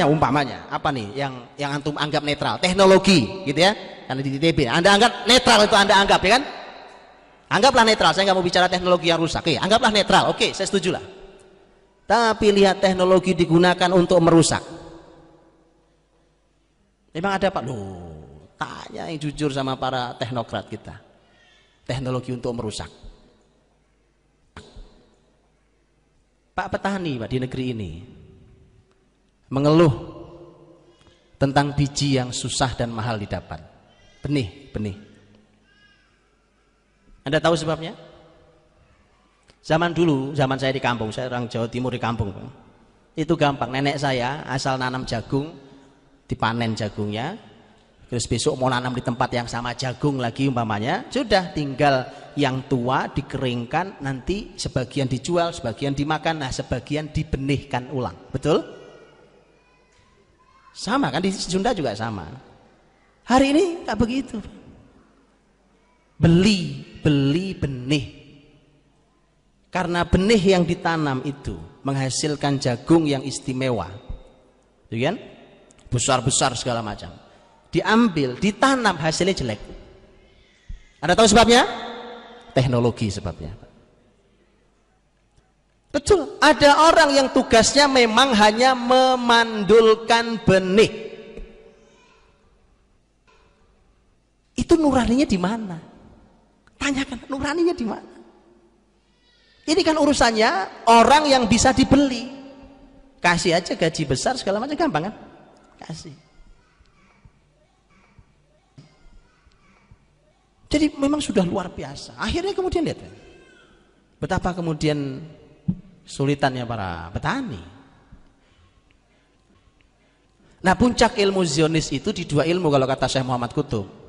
Umpamanya apa nih yang antum anggap netral? Teknologi gitu ya. Karena di ITB Anda anggap netral, itu Anda anggap ya kan? Anggaplah netral, saya nggak mau bicara teknologi yang rusak. Oke, anggaplah netral. Oke, saya setuju lah. Tapi lihat teknologi digunakan untuk merusak. Memang ada Pak? Loh, tanya yang jujur sama para teknokrat kita. Teknologi untuk merusak. Pak petani Pak di negeri ini mengeluh tentang biji yang susah dan mahal didapat. Benih. Anda tahu sebabnya? Zaman dulu, zaman saya di kampung, saya orang Jawa Timur di kampung. Itu gampang, nenek saya asal nanam jagung, dipanen jagungnya, terus besok mau nanam di tempat yang sama jagung lagi umpamanya, sudah tinggal yang tua dikeringkan, nanti sebagian dijual, sebagian dimakan, nah sebagian dibenihkan ulang. Betul? Sama kan, di Sunda juga sama. Hari ini nggak begitu. Beli benih, karena benih yang ditanam itu menghasilkan jagung yang istimewa, ya kan? Besar-besar segala macam, diambil, ditanam, hasilnya jelek. Anda tahu sebabnya? Teknologi sebabnya. Betul, ada orang yang tugasnya memang hanya memandulkan benih. Itu nuraninya di mana? Tanyakan nuraninya di mana. Ini kan urusannya orang yang bisa dibeli. Kasih aja gaji besar segala macam, gampang kan? Kasih. Jadi memang sudah luar biasa. Akhirnya kemudian lihat betapa kemudian sulitannya para petani. Nah, puncak ilmu Zionis itu di dua ilmu kalau kata Syekh Muhammad Qutb.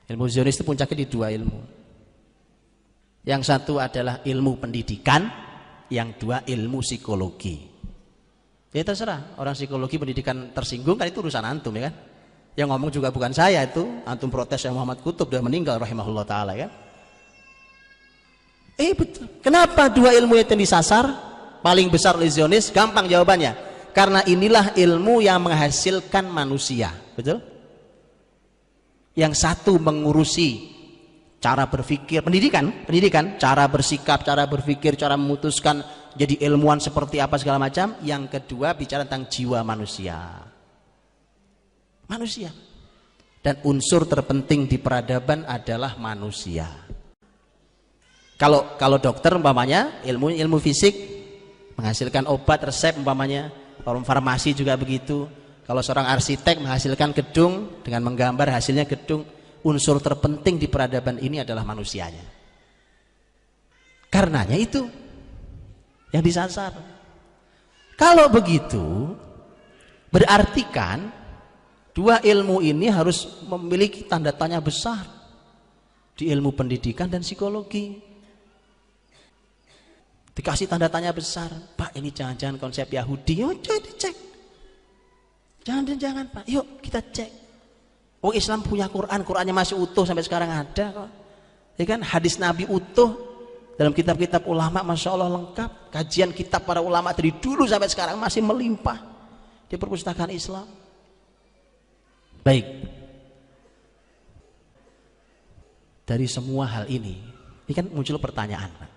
Ilmu Zionis itu puncaknya di dua ilmu. Yang satu adalah ilmu pendidikan, yang dua ilmu psikologi. Ya terserah, orang psikologi pendidikan tersinggung kan itu urusan antum ya kan. Yang ngomong juga bukan saya itu, antum protes yang Muhammad Qutb sudah meninggal rahimahullah taala kan. Betul. Kenapa dua ilmu itu yang disasar? Paling besar oleh Zionis, gampang jawabannya. Karena inilah ilmu yang menghasilkan manusia, betul? Yang satu mengurusi cara berpikir, pendidikan, cara bersikap, cara berpikir, cara memutuskan jadi ilmuwan seperti apa segala macam. Yang kedua bicara tentang jiwa manusia. Manusia. Dan unsur terpenting di peradaban adalah manusia. Kalau dokter umpamanya ilmu fisik menghasilkan obat resep umpamanya, orang farmasi juga begitu. Kalau seorang arsitek menghasilkan gedung dengan menggambar hasilnya gedung, unsur terpenting di peradaban ini adalah manusianya. Karenanya itu yang disasar. Kalau begitu berarti kan dua ilmu ini harus memiliki tanda tanya besar di ilmu pendidikan dan psikologi. Dikasih tanda tanya besar, Pak ini jangan-jangan konsep Yahudi, yuk coba dicek. Jangan Pak, yuk kita cek. Oh Islam punya Quran, Qurannya masih utuh sampai sekarang ada kok. Ya kan, hadis Nabi utuh dalam kitab-kitab ulama, masya Allah lengkap. Kajian kitab para ulama dari dulu sampai sekarang masih melimpah di perpustakaan Islam. Baik. Dari semua hal ini kan muncul pertanyaan, Pak.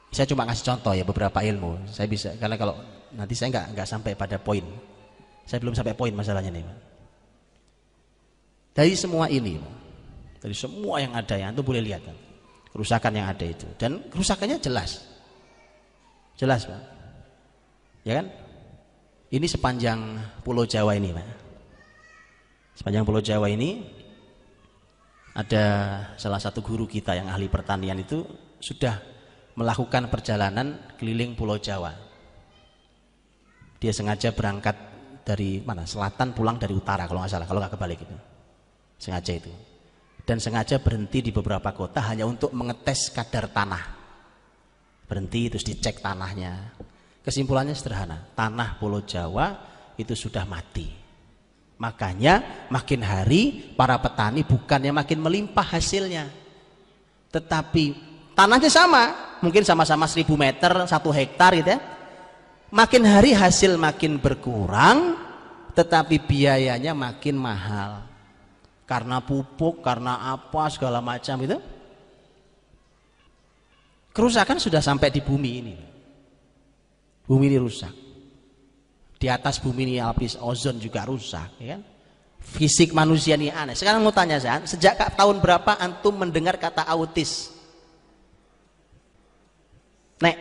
Saya cuma ngasih contoh ya beberapa ilmu. Saya bisa, karena kalau nanti saya nggak sampai pada poin. Saya belum sampai poin masalahnya nih, Pak. Dari semua ini, Pak, dari semua yang ada yang antum boleh lihat kan, kerusakan yang ada itu, dan kerusakannya jelas, Pak. Ya kan? Ini sepanjang Pulau Jawa ini, Pak. Sepanjang Pulau Jawa ini ada salah satu guru kita yang ahli pertanian itu sudah melakukan perjalanan keliling Pulau Jawa. Dia sengaja berangkat dari mana? Selatan pulang dari utara kalau nggak salah, kalau nggak kebalik itu. Sengaja itu. Dan sengaja berhenti di beberapa kota hanya untuk mengetes kadar tanah. Berhenti terus dicek tanahnya. Kesimpulannya sederhana, tanah Pulau Jawa itu sudah mati. Makanya makin hari para petani bukannya makin melimpah hasilnya, tetapi tanahnya sama, mungkin sama-sama 1000 meter, 1 hektar gitu ya. Makin hari hasil makin berkurang, tetapi biayanya makin mahal. Karena pupuk, karena apa segala macam itu. Kerusakan sudah sampai di bumi ini. Bumi ini rusak. Di atas bumi ini lapis ozon juga rusak, ya kan? Fisik manusia ini aneh. Sekarang mau tanya saya, sejak tahun berapa antum mendengar kata autis? Nek,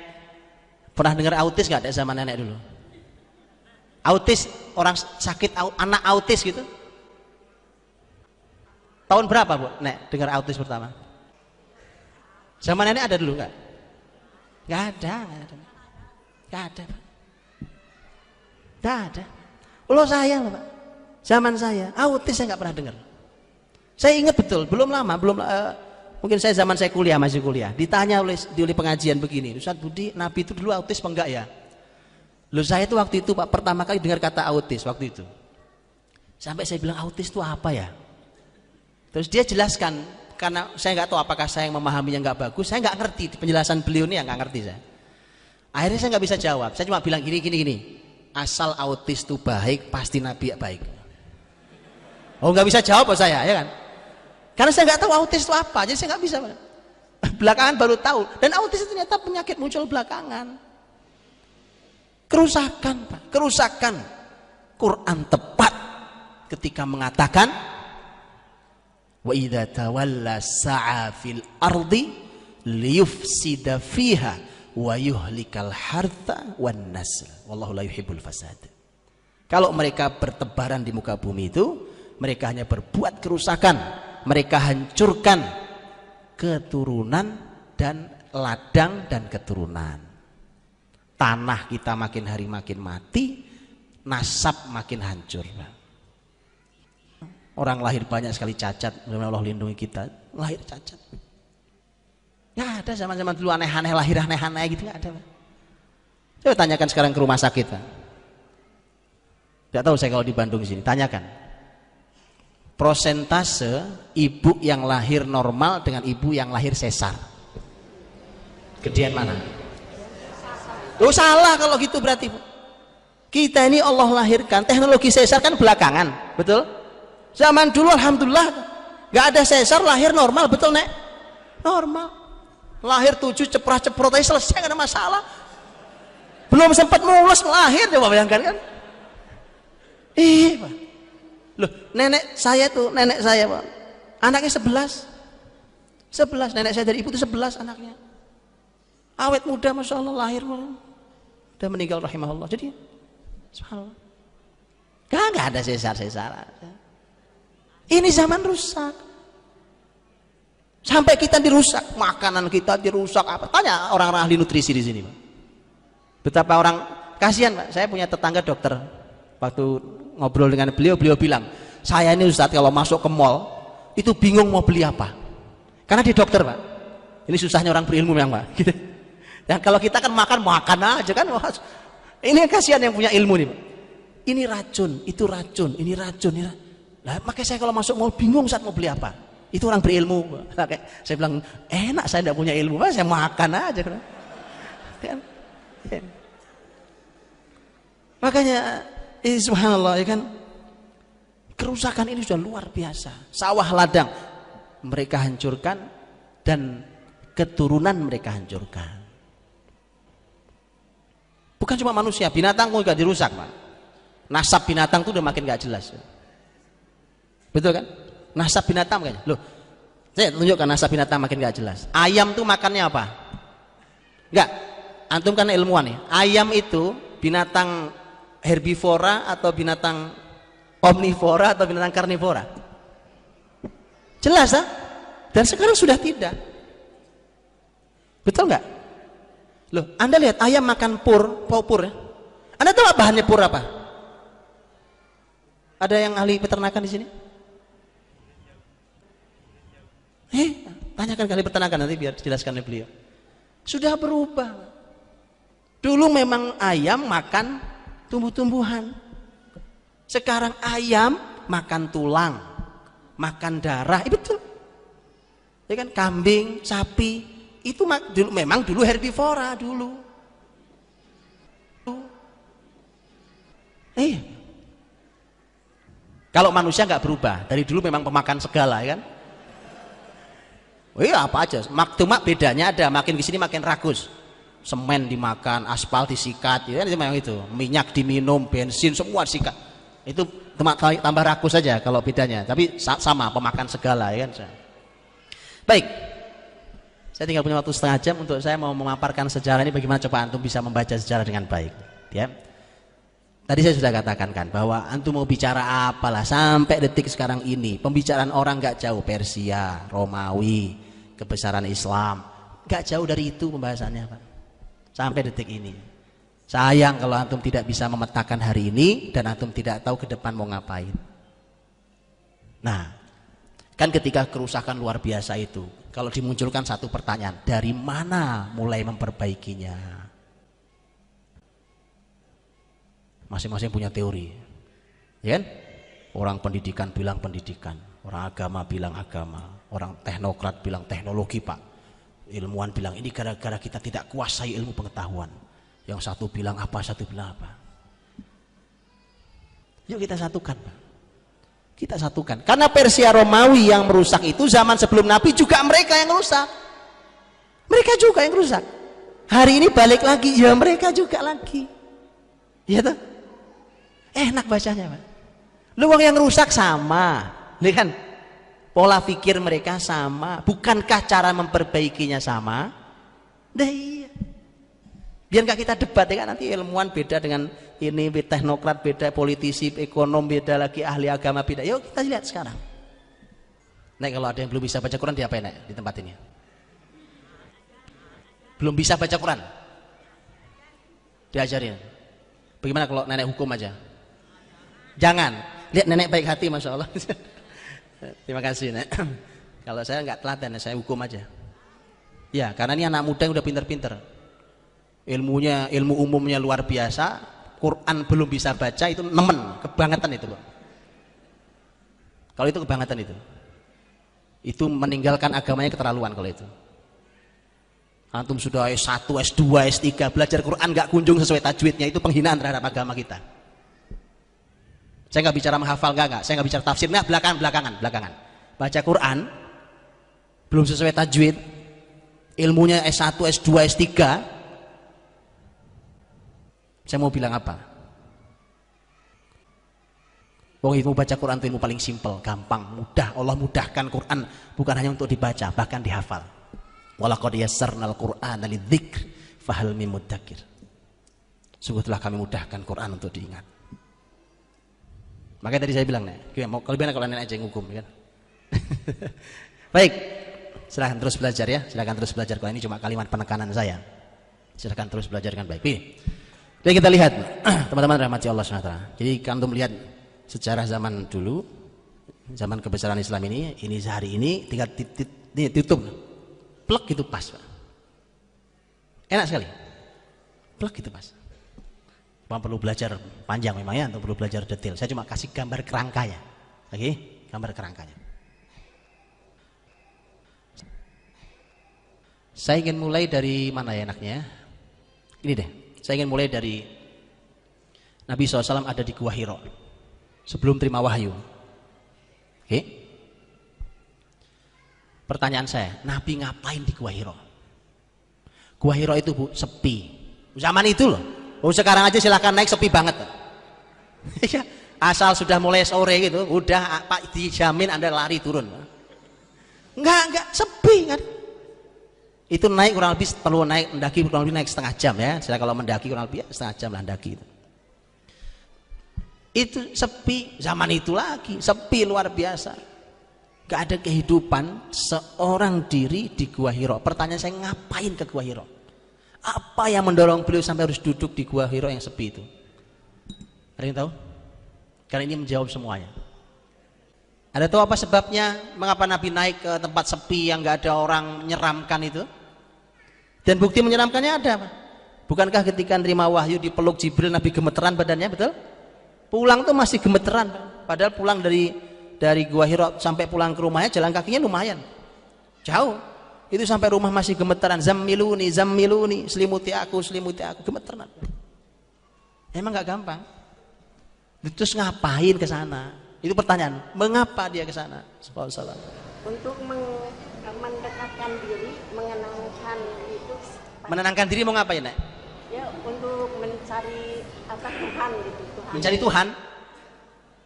pernah dengar autis nggak ada zaman nenek dulu? Autis, orang sakit, anak autis gitu. Tahun berapa Bu, Nek, dengar autis pertama? Zaman nenek ada dulu nggak? Nggak ada. Nggak ada, Pak. Nggak ada. Ulo saya loh, Pak. Zaman saya, autis saya nggak pernah dengar. Saya ingat betul, belum lama, mungkin zaman saya kuliah, masih kuliah, ditanya oleh pengajian begini, Ustaz Budi, Nabi itu dulu autis apa enggak ya? Loh saya itu waktu itu Pak pertama kali dengar kata autis waktu itu. Sampai saya bilang autis itu apa ya? Terus dia jelaskan, karena saya nggak tahu apakah saya yang memahaminya nggak bagus, saya nggak ngerti penjelasan beliau ini, nggak ngerti saya. Akhirnya saya nggak bisa jawab, saya cuma bilang gini. Asal autis itu baik, pasti Nabi baik. Oh nggak bisa jawab saya, ya kan? Karena saya nggak tahu autis itu apa, jadi saya nggak bisa. Belakangan baru tahu. Dan autis itu ternyata penyakit muncul belakangan. Kerusakan, Pak. Kerusakan. Quran tepat ketika mengatakan Wa idza tawalla sa'a fil ardi liyufsida fiha wa yuhlikal hartha wan nasl. Wallahu la yuhibbul fasad. Kalau mereka bertebaran di muka bumi itu, mereka hanya berbuat kerusakan, mereka hancurkan keturunan dan ladang dan keturunan. Tanah kita makin hari makin mati, nasab makin hancur. Orang lahir banyak sekali cacat, mudah-mudahan Allah lindungi kita. Lahir cacat. Nggak ada zaman-zaman dulu aneh-aneh, lahir aneh-aneh gitu, nggak ada. Coba tanyakan sekarang ke rumah sakit. Nggak tahu saya kalau di Bandung sini, tanyakan. Prosentase ibu yang lahir normal dengan ibu yang lahir sesar. Gedean mana? Loh salah kalau gitu berarti. Kita ini Allah lahirkan, teknologi sesar kan belakangan, betul? Zaman dulu alhamdulillah nggak ada sesar, lahir normal, betul Nek? Normal. Lahir 7 ceprah-ceprot aja selesai, nggak ada masalah. Belum sempat mulus lahir, coba bayangkan kan? Pak. Loh, nenek saya Pak, anaknya 11, nenek saya dari ibu itu 11 anaknya. Awet muda, masya Allah, lahir udah meninggal rahimahullah. Jadi subhanallah, gak ada sesar. Ini zaman rusak, sampai kita dirusak, makanan kita dirusak. Apa? Tanya orang-orang ahli nutrisi di sini, Pak. Betapa orang kasihan, Pak. Saya punya tetangga dokter. Waktu ngobrol dengan beliau bilang, saya ini Ustadz kalau masuk ke mall itu bingung mau beli apa, karena dia dokter, Pak. Ini susahnya orang berilmu memang, Pak. Gitu. Dan kalau kita kan makan aja kan. Ini kasihan yang punya ilmu nih, Pak. Ini racun, itu racun, ini racun. Nah, makanya saya kalau masuk mall bingung saat mau beli apa. Itu orang berilmu, Pak. Saya bilang enak, saya tidak punya ilmu, Pak. Saya makan aja. Kan? Makanya subhanallah, ya kan, kerusakan ini sudah luar biasa. Sawah ladang mereka hancurkan dan keturunan mereka hancurkan. Bukan cuma manusia, binatang pun juga dirusak, Pak. Nasab binatang itu udah makin gak jelas. Betul kan? Nasab binatang kayaknya. Loh, saya tunjukkan nasab binatang makin gak jelas. Ayam tuh makannya apa? Enggak. Antum kan ilmuwan ya. Ayam itu binatang herbivora atau binatang omnivora atau binatang karnivora? Jelas, dan sekarang sudah tidak. Betul nggak? Loh, Anda lihat ayam makan pur ya. Anda tahu bahannya pur apa? Ada yang ahli peternakan di sini? Tanyakan ahli peternakan nanti biar dijelaskan oleh beliau. Sudah berubah. Dulu memang ayam makan tumbuh-tumbuhan. Sekarang ayam makan tulang, makan darah. Betul. Ya kan, kambing, sapi itu memang dulu herbivora dulu. Kalau manusia nggak berubah, dari dulu memang pemakan segala, ya kan? Oh iya, apa aja. Cuma bedanya ada, makin kesini makin rakus. Semen dimakan, aspal disikat, ya kan, itu memang itu. Minyak diminum, bensin semua disikat. Itu tambah rakus saja kalau bedanya. Tapi sama pemakan segala, ya kan? Baik. Saya tinggal punya waktu setengah jam untuk saya mau memaparkan sejarah ini, bagaimana coba antum bisa membaca sejarah dengan baik, ya. Tadi saya sudah katakan kan bahwa antum mau bicara apalah sampai detik sekarang ini, pembicaraan orang nggak jauh, Persia, Romawi, kebesaran Islam, nggak jauh dari itu pembahasannya, Pak. Sampai detik ini. Sayang kalau antum tidak bisa memetakan hari ini dan antum tidak tahu ke depan mau ngapain. Nah, kan ketika kerusakan luar biasa itu, kalau dimunculkan satu pertanyaan, dari mana mulai memperbaikinya? Masing-masing punya teori, ya kan? Orang pendidikan bilang pendidikan, orang agama bilang agama, orang teknokrat bilang teknologi, Pak. Ilmuwan bilang ini gara-gara kita tidak kuasai ilmu pengetahuan. Yang satu bilang apa, satu bilang apa. Yuk kita satukan, Pak. Kita satukan. Karena Persia Romawi yang merusak itu zaman sebelum Nabi juga mereka yang rusak. Mereka juga yang rusak. Hari ini balik lagi, ya mereka juga lagi. Iya tuh. Enak bacanya, Pak. Luang yang rusak sama. Lihat kan? pola pikir mereka sama. Bukankah cara memperbaikinya sama? Nah, iya. Biar nggak kita debat ya kan, nanti ilmuwan beda dengan ini, teknokrat beda, politisi, ekonom beda lagi, ahli agama beda. Yuk kita lihat sekarang. Nek kalau ada yang belum bisa baca Quran diapain Nek di tempat ini? Belum bisa baca Quran? Diajarin. Bagaimana kalau nenek hukum aja? Jangan. Lihat nenek baik hati, masya Allah. Terima kasih Nek. Kalau saya nggak telaten, saya hukum aja. Ya, karena ini anak muda yang udah pinter-pinter. Ilmu umumnya luar biasa, Quran belum bisa baca, itu nemen, kebangetan itu Pak. Kalau itu kebangetan itu meninggalkan agamanya keterlaluan kalau itu. Antum sudah S1, S2, S3 belajar Quran nggak kunjung sesuai tajwidnya, itu penghinaan terhadap agama kita. Saya nggak bicara menghafal, nggak, saya nggak bicara tafsir, nggak, belakangan. Baca Quran belum sesuai tajwid, ilmunya S1, S2, S3. Saya mau bilang apa? Wong ilmu baca Quran itu ilmu paling simpel, gampang, mudah. Allah mudahkan Quran bukan hanya untuk dibaca, bahkan dihafal. Walaqad yassarnal Qur'ana lidzikr fahal mim mudzakir. Sungguh telah kami mudahkan Quran untuk diingat. Makanya tadi saya bilang nih, kalau kalau nenek aja yang hukum kan. Baik, silahkan terus belajar ya, silahkan terus belajar. Kalau ini cuma kalimat penekanan saya. Silahkan terus belajar dengan baik. Jadi kita lihat teman-teman rahmati Allah SWT. Jadi antum lihat sejarah zaman dulu, zaman kebesaran Islam ini sehari ini tinggal tutup, plek gitu pas Pak. Enak sekali, plek gitu pas. Memang perlu belajar panjang memang ya, untuk perlu belajar detail. Saya cuma kasih gambar kerangkanya, oke? Gambar kerangkanya. Saya ingin mulai dari mana ya enaknya? Ini deh. Saya ingin mulai dari Nabi SAW ada di Gua Hira sebelum terima wahyu. Oke? Pertanyaan saya, Nabi ngapain di Gua Hira? Gua Hira itu Bu, sepi. Zaman itu loh. Oh, sekarang aja silahkan naik, sepi banget. Asal sudah mulai sore gitu, udah Pak dijamin Anda lari turun. Enggak, sepi kan? Itu naik kurang lebih perlu naik mendaki kurang lebih naik setengah jam ya. Saya kalau mendaki kurang lebih setengah jam lah mendaki itu sepi. Zaman itu lagi sepi luar biasa, gak ada kehidupan seorang diri di Gua Hira. Pertanyaan saya, ngapain ke Gua Hira? Apa yang mendorong beliau sampai harus duduk di Gua Hira yang sepi itu? Ada yang tahu? Karena ini menjawab semuanya. Ada tahu apa sebabnya mengapa Nabi naik ke tempat sepi yang gak ada orang menyeramkan itu? Dan bukti menyeramkannya ada apa? Bukankah ketika nerima wahyu dipeluk Jibril Nabi gemeteran badannya, betul? Pulang tuh masih gemeteran, padahal pulang dari Gua Hira sampai pulang ke rumahnya jalan kakinya lumayan jauh. Itu sampai rumah masih gemeteran, zammiluni, selimuti aku, gemeteran. Emang nggak gampang. Terus ngapain ke sana? Itu pertanyaan. Mengapa dia ke sana? Untuk mendekatkan diri, menenangkan diri mau ngapain, Nek? Ya, untuk mencari Tuhan gitu. Mencari Tuhan?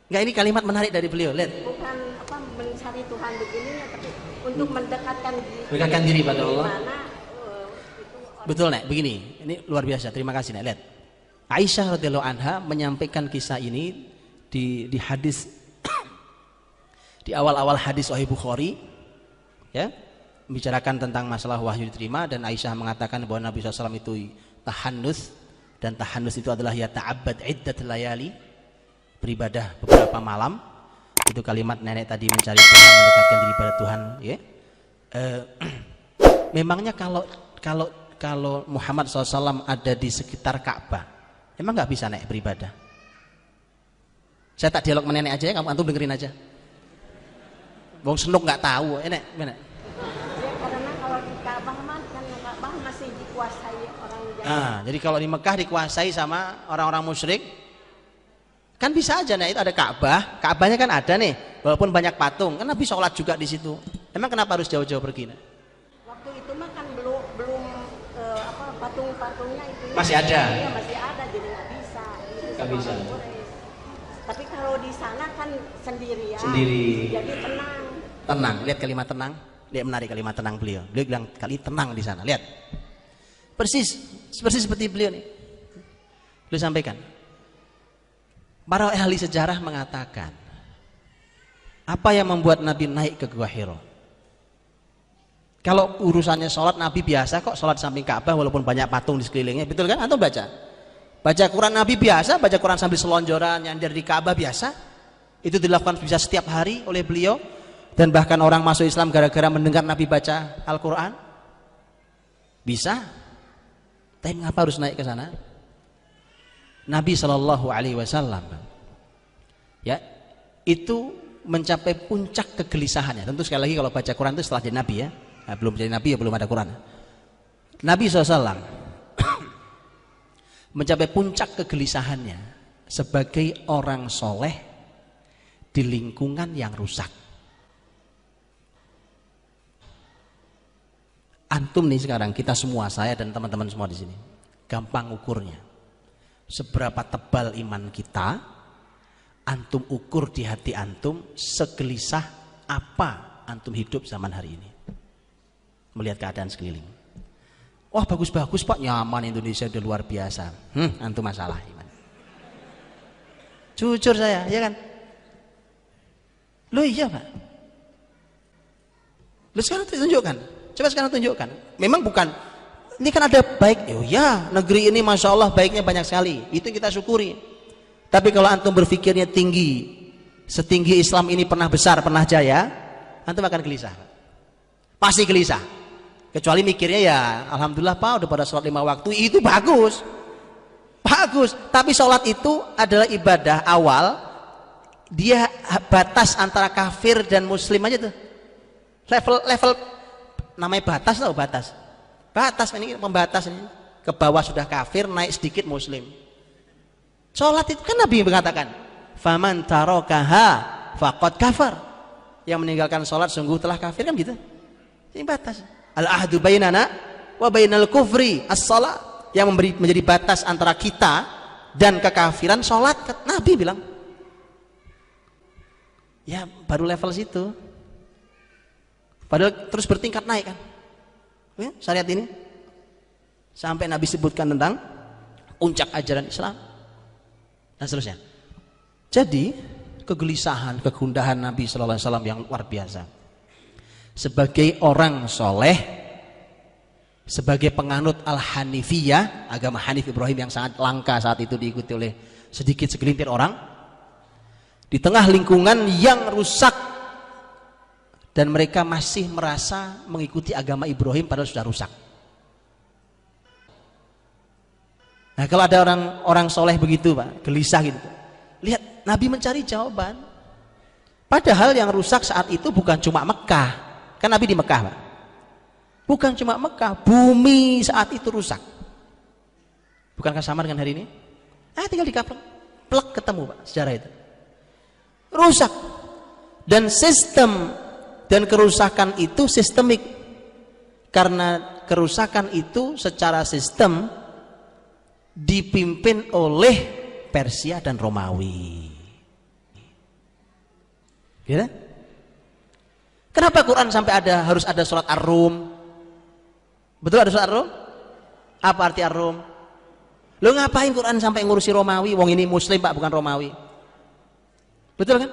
Enggak, ini kalimat menarik dari beliau. Lihat. Bukan mencari Tuhan begini, tapi untuk mendekatkan diri. Mendekatkan diri pada Allah. Betul, Nek. Begini, ini luar biasa. Terima kasih, Nek. Lihat. Aisyah radhiyallahu anha menyampaikan kisah ini di hadis di awal-awal hadis Sahih Bukhari, ya, membicarakan tentang masalah wahyu diterima, dan Aisyah mengatakan bahwa Nabi SAW itu tahannus, dan tahannus itu adalah ya ta'abbad iddat layali, beribadah beberapa malam. Itu kalimat nenek tadi, mencari Tuhan, mendekatkan diri pada Tuhan, ya. Memangnya kalau Muhammad SAW ada di sekitar Ka'bah, emang nggak bisa naik beribadah? Saya tak dialog sama nenek aja ya, kamu antum dengerin aja. Bong senuk nggak tahu, enek. Ya, karena kalau di Ka'bah kan Ka'bah masih dikuasai orang Jawa. Jadi kalau di Mekah dikuasai sama orang-orang musyrik, kan bisa aja. Nah, itu ada Ka'bah, Ka'bahnya kan ada nih, walaupun banyak patung, kan Nabi sholat juga di situ. Emang kenapa harus jauh-jauh pergi? Waktu itu mah kan belum patung-patungnya itu masih ada. Ya, masih ada, jadi nggak bisa. Nggak bisa. Tapi kalau di sana kan sendirian, Sendiri. jadi tenang. tenang. Lihat kalimat tenang. Lihat menarik kalimat tenang beliau. Beliau bilang kali tenang di sana. Lihat. Persis seperti beliau nih. Beliau sampaikan. Para ahli sejarah mengatakan, apa yang membuat Nabi naik ke Gua Hira? Kalau urusannya sholat, Nabi biasa kok sholat samping Ka'bah walaupun banyak patung di sekelilingnya, betul kan? Atau baca Quran Nabi biasa, baca Quran sambil selonjoran nyandar di Ka'bah biasa. Itu dilakukan bisa setiap hari oleh beliau, dan bahkan orang masuk Islam gara-gara mendengar Nabi baca Al-Quran. Bisa. Tapi mengapa harus naik ke sana? Nabi Shallallahu Alaihi Wasallam ya itu mencapai puncak kegelisahannya. Tentu sekali lagi kalau baca Quran itu setelah jadi Nabi ya. Nah, belum jadi Nabi ya belum ada Quran. Nabi SAW mencapai puncak kegelisahannya sebagai orang soleh di lingkungan yang rusak. Antum nih sekarang, kita semua, saya dan teman-teman semua di sini, gampang ukurnya. Seberapa tebal iman kita, antum ukur di hati antum segelisah apa antum hidup zaman hari ini. Melihat keadaan sekeliling. Wah bagus-bagus Pak, nyaman Indonesia udah luar biasa. Antum masalah iman. Jujur saya, ya kan? Loh iya Pak. Loh sekarang tunjukkan. Coba sekarang tunjukkan. Memang bukan. Ini kan ada baik, ya negeri ini Masya Allah baiknya banyak sekali, itu yang kita syukuri. Tapi kalau antum berpikirnya tinggi, setinggi Islam ini pernah besar, pernah jaya, antum akan gelisah. Pasti gelisah. Kecuali mikirnya ya Alhamdulillah Pak udah pada sholat 5 waktu, itu bagus. Bagus, tapi sholat itu adalah ibadah awal, dia batas antara kafir dan muslim aja tuh. Level namanya batas tau batas. Batas ini pembatas ini, ke bawah sudah kafir, naik sedikit muslim. Sholat itu kan Nabi mengatakan, faman tarakaha faqad kafar. Yang meninggalkan sholat sungguh telah kafir, kan gitu. Ini batas. Al ahdu bainana wa bainal kufri as-shalah. Yang menjadi batas antara kita dan kekafiran sholat. Nabi bilang. Ya baru level situ. Padahal terus bertingkat naik kan. Ya, syariat ini sampai Nabi sebutkan tentang puncak ajaran Islam dan seterusnya. Jadi kegelisahan, kegundahan Nabi Sallallahu Alaihi Wasallam yang luar biasa. Sebagai orang soleh, sebagai penganut Al-Hanifiyah, agama Hanif Ibrahim yang sangat langka saat itu diikuti oleh sedikit segelintir orang, di tengah lingkungan yang rusak. Dan mereka masih merasa mengikuti agama Ibrahim padahal sudah rusak. Nah kalau ada orang soleh begitu Pak, gelisah gitu. Lihat Nabi mencari jawaban. Padahal yang rusak saat itu bukan cuma Mekah. Kan Nabi di Mekah Pak. Bukan cuma Mekah, bumi saat itu rusak. Bukankah sama dengan hari ini? Tinggal dikaplek, plek ketemu Pak sejarah itu. Rusak. Dan sistem dan kerusakan itu sistemik, karena kerusakan itu secara sistem dipimpin oleh Persia dan Romawi. Ya? Kenapa Quran sampai harus ada surat Ar-Rum? Betul ada surat Ar-Rum? Apa arti Ar-Rum? Lo ngapain Quran sampai ngurusi Romawi? Wong ini Muslim Pak, bukan Romawi. Betul kan?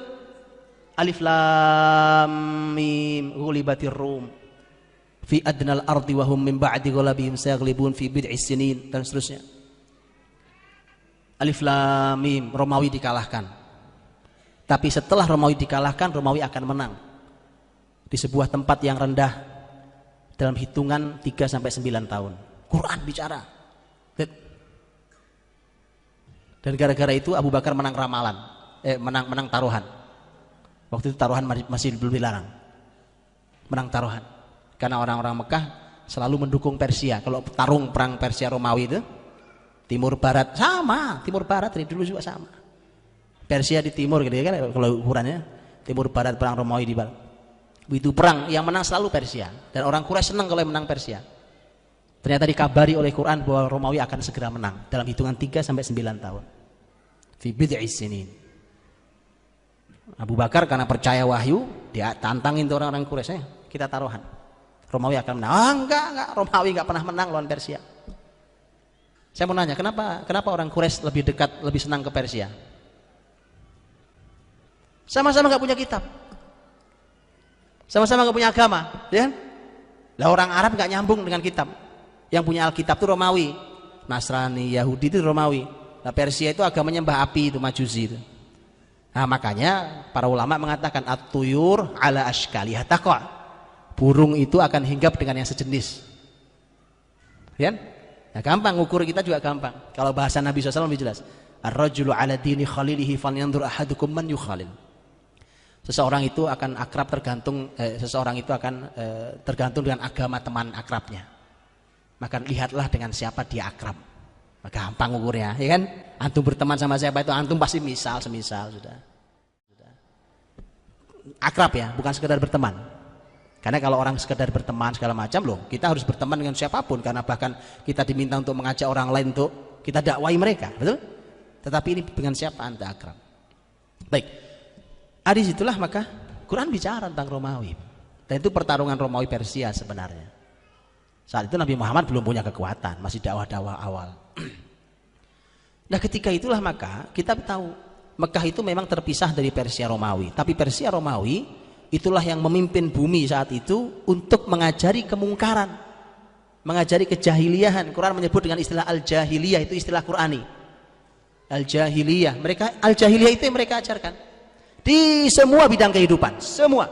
Alif lam mim ghulibatir rum fi adnal ardi wa hum min ba'di ghalabihim sayaghlibun fi bid'i sinin dan seterusnya. Alif lam mim, Romawi dikalahkan. Tapi setelah Romawi dikalahkan, Romawi akan menang di sebuah tempat yang rendah dalam hitungan 3 sampai 9 tahun. Quran bicara. Dan gara-gara itu Abu Bakar menang ramalan, menang taruhan. Waktu itu taruhan masih belum dilarang. Menang taruhan. Karena orang-orang Mekah selalu mendukung Persia. Kalau tarung perang Persia Romawi itu, timur barat sama, timur barat dari dulu juga sama. Persia di timur gitu ya kan kalau ukurannya, timur barat perang Romawi di barat. Itu perang yang menang selalu Persia, dan orang Quraisy senang kalau yang menang Persia. Ternyata dikabari oleh Quran bahwa Romawi akan segera menang dalam hitungan 3 sampai 9 tahun. Fi bid'i sinin. Abu Bakar karena percaya wahyu, dia tantangin tuh orang-orang Quraisy, kita taruhan. Romawi akan menang. Enggak, Romawi enggak pernah menang lawan Persia. Saya mau nanya, kenapa orang Quraisy lebih dekat, lebih senang ke Persia? Sama-sama enggak punya kitab. Sama-sama enggak punya agama, ya kan? Lah orang Arab enggak nyambung dengan kitab. Yang punya Alkitab itu Romawi. Nasrani, Yahudi itu Romawi. Nah, Persia itu agama nyembah api, itu Majusi itu. Nah, makanya para ulama mengatakan at-tuyur ala ashkaliha taqa. Burung itu akan hinggap dengan yang sejenis. Ya? Nah, gampang ngukur kita juga gampang. Kalau bahasa Nabi SAW lebih jelas. Ar-rajulu ala dini khalilihi falyanzur ahadukum man yukhalil. Seseorang itu akan akrab tergantung tergantung dengan agama teman akrabnya. Maka lihatlah dengan siapa dia akrab. Gampang ukurnya, ya kan? Antum berteman sama siapa itu antum pasti semisal sudah. Akrab ya, bukan sekedar berteman. Karena kalau orang sekedar berteman segala macam loh, kita harus berteman dengan siapapun karena bahkan kita diminta untuk mengajak orang lain untuk kita dakwai mereka, betul? Tetapi ini dengan siapa Anda akrab. Baik. Di situlah maka Quran bicara tentang Romawi. Dan itu pertarungan Romawi Persia sebenarnya. Saat itu Nabi Muhammad belum punya kekuatan, masih dakwah-dakwah awal. Nah, ketika itulah maka kita tahu Mekah itu memang terpisah dari Persia Romawi. Tapi Persia Romawi itulah yang memimpin bumi saat itu untuk mengajari kemungkaran, mengajari kejahiliahan. Quran menyebut dengan istilah al-jahiliyah, itu istilah Qurani. Al-jahiliyah, al-jahiliyah itu yang mereka ajarkan di semua bidang kehidupan, semua.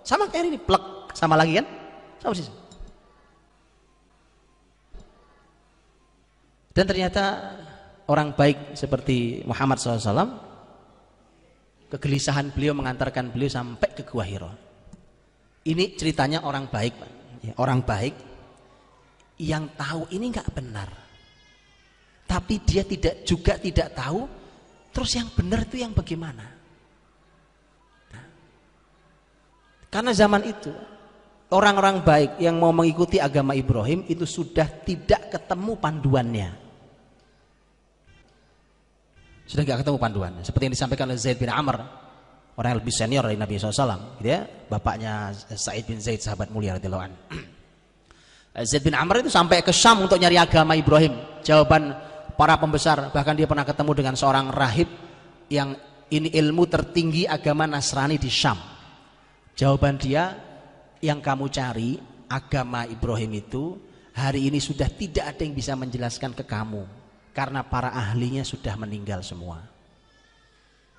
Sama kayak ini, plek, sama lagi kan? Sama sih. Dan ternyata orang baik seperti Muhammad SAW, kegelisahan beliau mengantarkan beliau sampai ke Gua Hira. Ini ceritanya orang baik, Pak. Ya, orang baik yang tahu ini nggak benar, tapi dia tidak tahu. Terus yang benar itu yang bagaimana? Nah, karena zaman itu orang-orang baik yang mau mengikuti agama Ibrahim itu sudah tidak ketemu panduannya. Sudah tidak ketemu panduannya. Seperti yang disampaikan oleh Zaid bin Amr, orang yang lebih senior dari Nabi SAW, gitu ya, bapaknya Sa'id bin Zaid, sahabat mulia radhiyallahu anhu. Zaid bin Amr itu sampai ke Syam untuk nyari agama Ibrahim. Jawaban para pembesar, bahkan dia pernah ketemu dengan seorang rahib yang ini ilmu tertinggi agama Nasrani di Syam. Jawaban dia, yang kamu cari agama Ibrahim itu hari ini sudah tidak ada yang bisa menjelaskan ke kamu karena para ahlinya sudah meninggal semua.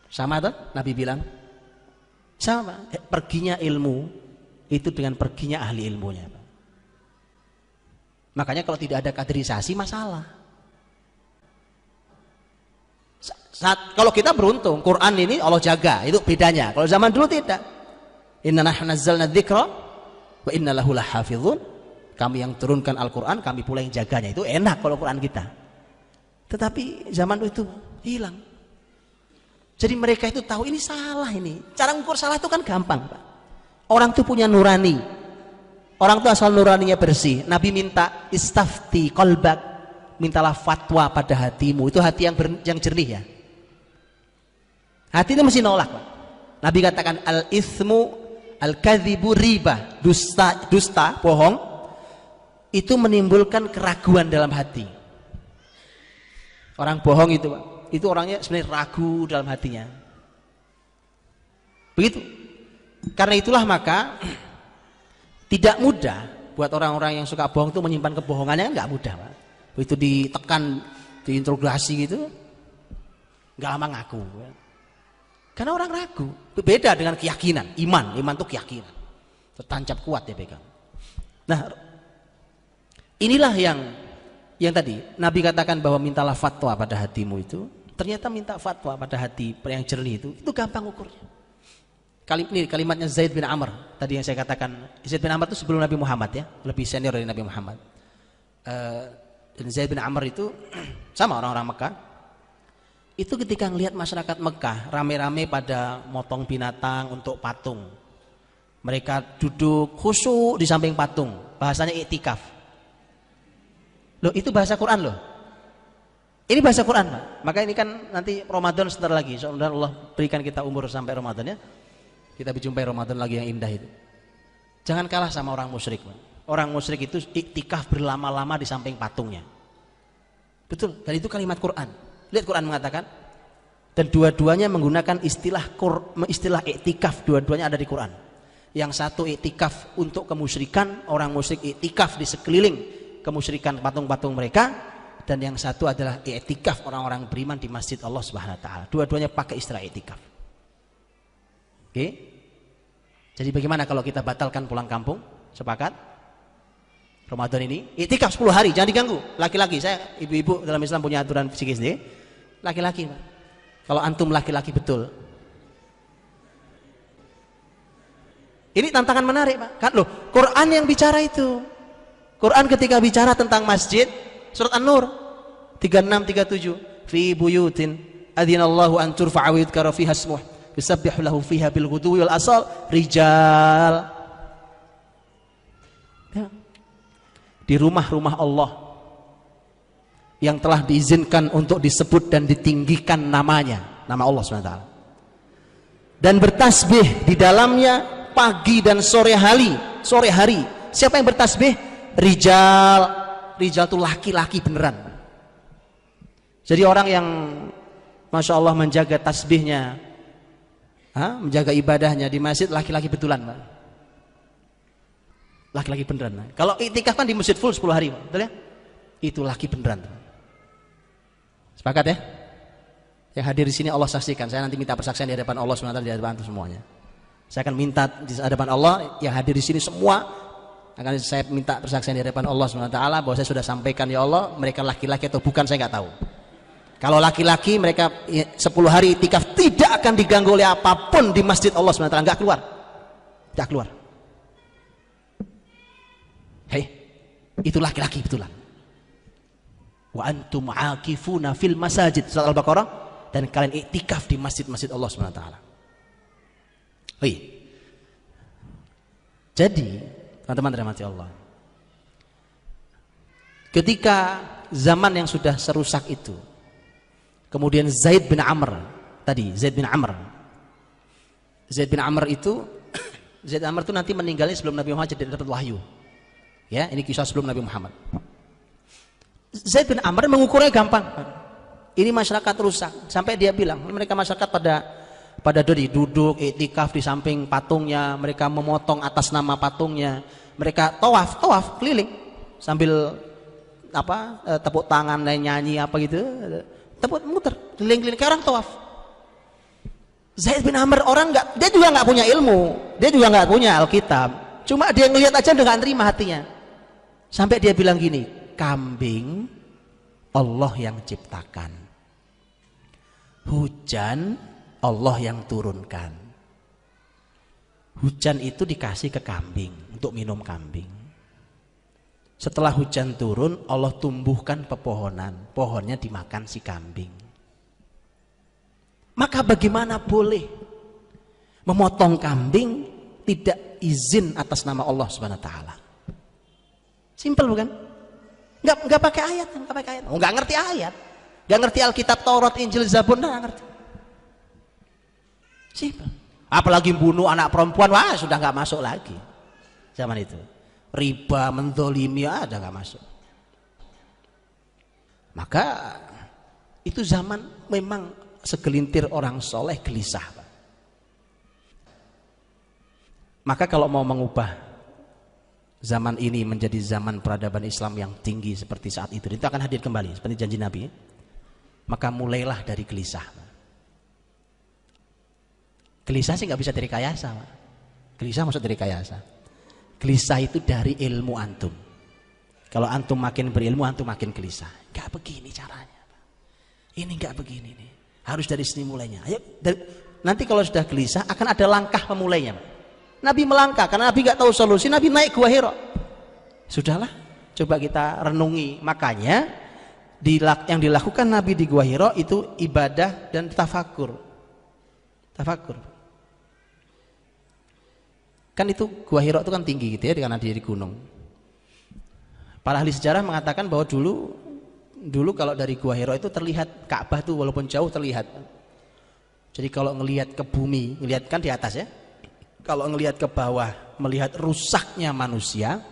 Sama tuh Nabi bilang sama, perginya ilmu itu dengan perginya ahli ilmunya. Makanya kalau tidak ada kaderisasi masalah. Kalau kita beruntung Quran ini Allah jaga, itu bedanya. Kalau zaman dulu tidak. Inna nahnu nazzalna dzikra wa inna lahu lahafizun. Kami yang turunkan Al-Quran, kami pula yang jaganya. Itu enak kalau Quran kita. Tetapi zaman itu hilang. Jadi mereka itu tahu ini salah ini. Cara mengukur salah itu kan gampang, Pak. Orang itu punya nurani. Orang itu asal nuraninya bersih. Nabi minta istafti qalbak, mintalah fatwa pada hatimu. Itu hati yang jernih ya. Hati itu mesti nolak, Pak. Nabi katakan al-ithmu al-kadzibu riba, dusta, bohong, itu menimbulkan keraguan dalam hati. Orang bohong itu, Pak, itu orangnya sebenarnya ragu dalam hatinya. Begitu. Karena itulah maka tidak mudah buat orang-orang yang suka bohong itu menyimpan kebohongannya, kan nggak mudah, Pak. Begitu ditekan, diinterogasi gitu, nggak lama ngaku. Karena orang ragu. Beda dengan keyakinan, iman itu keyakinan, tertancap kuat dia pegang. Nah, inilah yang tadi Nabi katakan bahwa mintalah fatwa pada hatimu itu. Ternyata minta fatwa pada hati yang jernih itu gampang ukurnya. Kalimatnya Zaid bin Amr tadi yang saya katakan. Zaid bin Amr itu sebelum Nabi Muhammad ya, lebih senior dari Nabi Muhammad. Dan Zaid bin Amr itu sama orang-orang Mekah. Itu ketika melihat masyarakat Mekah rame-rame pada motong binatang untuk patung, mereka duduk khusyuk di samping patung, bahasanya iktikaf. Loh, itu bahasa Quran loh. Ini bahasa Quran, Pak. Maka ini kan nanti Ramadan sebentar lagi. Semoga Allah berikan kita umur sampai Ramadan ya. Kita berjumpai Ramadan lagi yang indah itu. Jangan kalah sama orang musyrik, Pak. Orang musyrik itu iktikaf berlama-lama di samping patungnya. Betul, dan itu kalimat Quran. Lihat Quran mengatakan, dan dua-duanya menggunakan istilah iktikaf, dua-duanya ada di Quran. Yang satu iktikaf untuk kemusyrikan, orang musyrik iktikaf di sekeliling kemusyrikan patung-patung mereka. Dan yang satu adalah i'tikaf orang-orang beriman di masjid Allah Subhanahu wa taala. Dua-duanya pakai istilah i'tikaf. Oke? Jadi bagaimana kalau kita batalkan pulang kampung? Sepakat? Ramadan ini i'tikaf 10 hari, jangan diganggu. Laki-laki, saya ibu-ibu dalam Islam punya aturan psikis nih. Laki-laki, Pak. Kalau antum laki-laki betul. Ini tantangan menarik, Pak. Kan loh, Quran yang bicara itu. Quran ketika bicara tentang masjid, Surat An-Nur 36-37, fi buyutin adzinallahu an turfa'a wa yudhkara fiha ismuh yusabbihu lahu fiha bil ghudwi wal asal rijal. Ya. Di rumah-rumah Allah yang telah diizinkan untuk disebut dan ditinggikan namanya, nama Allah SWT. Dan bertasbih di dalamnya pagi dan sore hari. Siapa yang bertasbih? Rijal. Rijal itu laki-laki beneran. Jadi orang yang Masya Allah menjaga tasbihnya, menjaga ibadahnya di masjid, laki-laki betulan, Pak. Laki-laki beneran. Kalau iktikaf kan di masjid full 10 hari, Pak. Betul ya? Itu laki beneran. Sepakat ya? Yang hadir di sini Allah saksikan. Saya nanti minta persaksian di hadapan Allah SWT, di hadapan antum semuanya. Saya akan minta di hadapan Allah yang hadir di sini semua, akan saya minta persaksian di hadapan Allah SWT bahwa saya sudah sampaikan, ya Allah, mereka laki-laki atau bukan saya nggak tahu. Kalau laki-laki mereka 10 hari iktikaf tidak akan diganggu oleh apapun di masjid Allah SWT, nggak keluar. Hei, itu laki-laki betulan. Wa antum aakifuna fil masajid, surat Al-Baqarah, dan kalian iktikaf di masjid-masjid Allah SWT. Oh iya. Jadi teman-teman dirahmati Allah, ketika zaman yang sudah serusak itu, kemudian Zaid bin Amr itu Zaid bin Amr itu nanti meninggalnya sebelum Nabi Muhammad jadi dapat wahyu. Ya, ini kisah sebelum Nabi Muhammad. Zaid bin Amr mengukurnya gampang. Ini masyarakat rusak, sampai dia bilang, mereka masyarakat pada duduk iktikaf di samping patungnya, mereka memotong atas nama patungnya, mereka tawaf keliling sambil tepuk tangan dan nyanyi apa gitu, muter keliling-keliling kayak orang tawaf. Zaid bin Amr dia juga nggak punya ilmu, dia juga nggak punya Alkitab, cuma dia ngelihat aja dengan terima hatinya, sampai dia bilang gini, kambing Allah yang ciptakan, hujan Allah yang turunkan. Hujan itu dikasih ke kambing untuk minum kambing. Setelah hujan turun, Allah tumbuhkan pepohonan, pohonnya dimakan si kambing. Maka bagaimana boleh memotong kambing tidak izin atas nama Allah Subhanahu wa taala? Simpel bukan? Enggak pakai ayat, enggak ngerti ayat. Enggak ngerti Alkitab, Taurat, Injil, Zabur, enggak ngerti. Simpel. Apalagi bunuh anak perempuan, wah sudah nggak masuk lagi zaman itu. Riba, mendolimi, ada nggak masuk. Maka itu zaman memang segelintir orang soleh gelisah, Pak. Maka kalau mau mengubah zaman ini menjadi zaman peradaban Islam yang tinggi seperti saat itu akan hadir kembali seperti janji Nabi, maka mulailah dari gelisah. Gelisah sih nggak bisa direkayasa, Pak. Gelisah maksud direkayasa. Gelisah itu dari ilmu antum. Kalau antum makin berilmu, antum makin gelisah. Nggak begini caranya, Pak. Ini nggak begini nih. Harus dari sini mulainya. Ayo, nanti kalau sudah gelisah akan ada langkah pemulainya, Pak. Nabi melangkah karena Nabi nggak tahu solusi. Nabi naik Gua Hira. Sudahlah, coba kita renungi. Makanya yang dilakukan Nabi di Gua Hira itu ibadah dan tafakur. Kan itu Gua Hira itu kan tinggi gitu ya, karena dia di gunung. Para ahli sejarah mengatakan bahwa dulu Dulu kalau dari Gua Hira itu terlihat Ka'bah tuh walaupun jauh terlihat. Jadi kalau ngelihat ke bumi, ngelihat kan di atas ya. Kalau ngelihat ke bawah, melihat rusaknya manusia,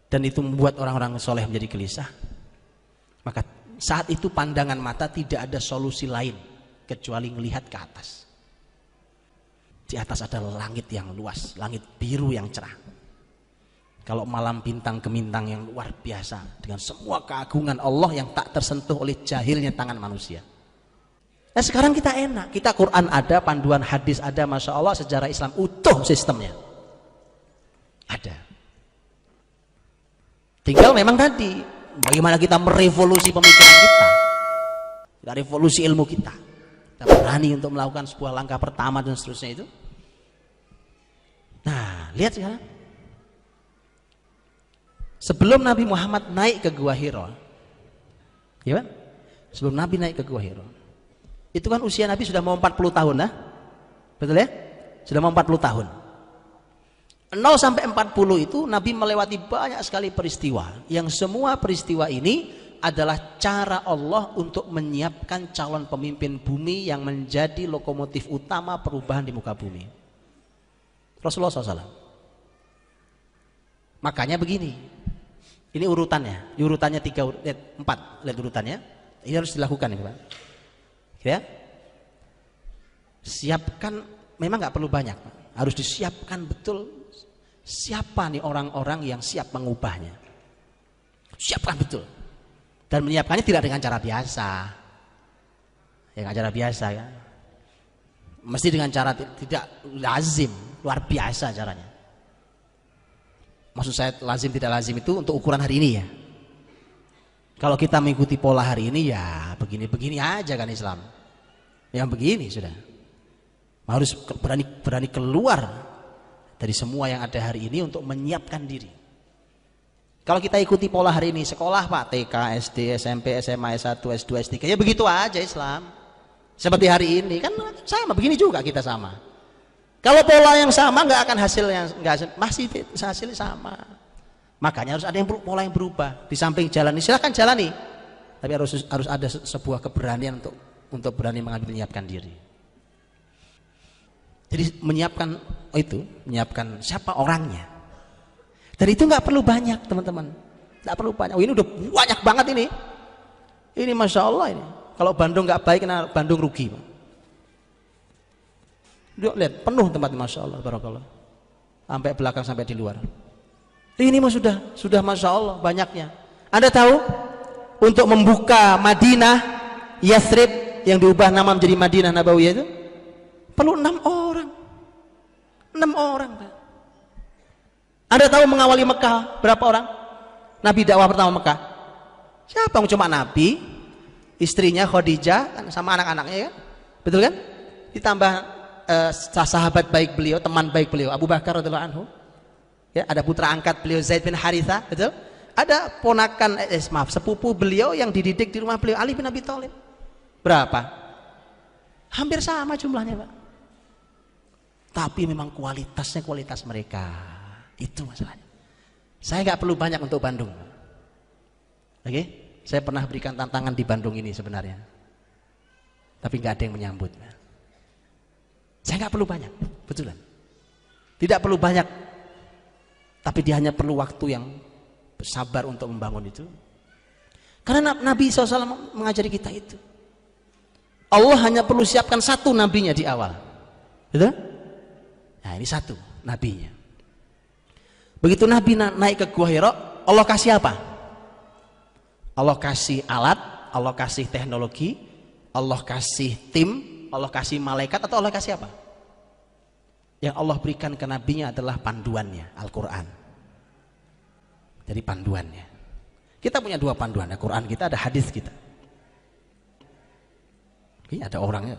dan itu membuat orang-orang soleh menjadi gelisah, maka saat itu pandangan mata tidak ada solusi lain kecuali melihat ke atas. Di atas ada langit yang luas, langit biru yang cerah. Kalau malam bintang gemintang yang luar biasa dengan semua keagungan Allah yang tak tersentuh oleh jahilnya tangan manusia. Nah sekarang kita enak, kita Quran ada, panduan hadis ada, Masya Allah, sejarah Islam utuh sistemnya ada. Tinggal memang tadi bagaimana kita merevolusi pemikiran kita revolusi ilmu kita berani untuk melakukan sebuah langkah pertama dan seterusnya itu. Nah lihat sekarang, sebelum Nabi Muhammad naik ke Gua Hira, ya kan? Sebelum Nabi naik ke Gua Hira, itu kan usia Nabi sudah mau 40 tahun, nah? Betul ya? Sudah mau 40 tahun. 0 sampai 40 itu Nabi melewati banyak sekali peristiwa, yang semua peristiwa ini adalah cara Allah untuk menyiapkan calon pemimpin bumi yang menjadi lokomotif utama perubahan di muka bumi. Rasulullah SAW. Makanya begini, ini urutannya 4, lihat urutannya. Ini harus dilakukan ya Pak. Ya, siapkan, memang nggak perlu banyak, Pak. Harus disiapkan betul. Siapa nih orang-orang yang siap mengubahnya? Siapkan betul. Dan menyiapkannya tidak dengan cara biasa. Ya dengan cara biasa ya. Mesti dengan cara tidak lazim, luar biasa caranya. Maksud saya lazim tidak lazim itu untuk ukuran hari ini ya. Kalau kita mengikuti pola hari ini ya begini-begini aja kan Islam. Yang begini sudah. Harus berani keluar dari semua yang ada hari ini untuk menyiapkan diri. Kalau kita ikuti pola hari ini, sekolah Pak, TK, SD, SMP, SMA, S1, S2, S3, ya begitu aja Islam. Seperti hari ini kan sama, begini juga kita sama. Kalau pola yang sama nggak akan hasilnya, masih hasilnya sama. Makanya harus ada yang pola yang berubah. Di samping jalani, silahkan jalani, tapi harus ada sebuah keberanian untuk berani menyiapkan diri. Jadi menyiapkan siapa orangnya. Dan itu nggak perlu banyak teman-teman, nggak perlu banyak. Oh ini udah banyak banget ini. Ini Masya Allah ini. Kalau Bandung nggak baik, nah Bandung rugi. Lihat penuh tempat Masya Allah, barakallah. Sampai belakang sampai di luar. Ini mah sudah Masya Allah banyaknya. Anda tahu untuk membuka Madinah Yathrib yang diubah nama menjadi Madinah Nabawiyah itu perlu 6 orang. 6 orang. Anda tahu mengawali Mekah berapa orang? Nabi dakwah pertama Mekah. Siapa? Cuma Nabi, istrinya Khadijah sama anak-anaknya ya. Betul kan? Ditambah sahabat baik beliau, teman baik beliau Abu Bakar radhiyallahu anhu. Ya, ada putra angkat beliau Zaid bin Harithah, betul? Ada ponakan sepupu beliau yang dididik di rumah beliau Ali bin Abi Thalib. Berapa? Hampir sama jumlahnya, Pak. Tapi memang kualitas mereka. Itu masalahnya. Saya nggak perlu banyak untuk Bandung. Oke? Saya pernah berikan tantangan di Bandung ini sebenarnya. Tapi nggak ada yang menyambut. Saya nggak perlu banyak, betulan. Tidak perlu banyak. Tapi dia hanya perlu waktu yang sabar untuk membangun itu. Karena Nabi SAW mengajari kita itu. Allah hanya perlu siapkan satu nabinya di awal. Betul? Nah ini satu nabinya. Begitu Nabi naik ke Gua Hira, Allah kasih apa? Allah kasih alat, Allah kasih teknologi, Allah kasih tim, Allah kasih malaikat, atau Allah kasih apa? Yang Allah berikan ke nabinya adalah panduannya, Al-Quran. Jadi panduannya. Kita punya 2 panduan, ada Quran kita, ada hadis kita. Ini ada orangnya.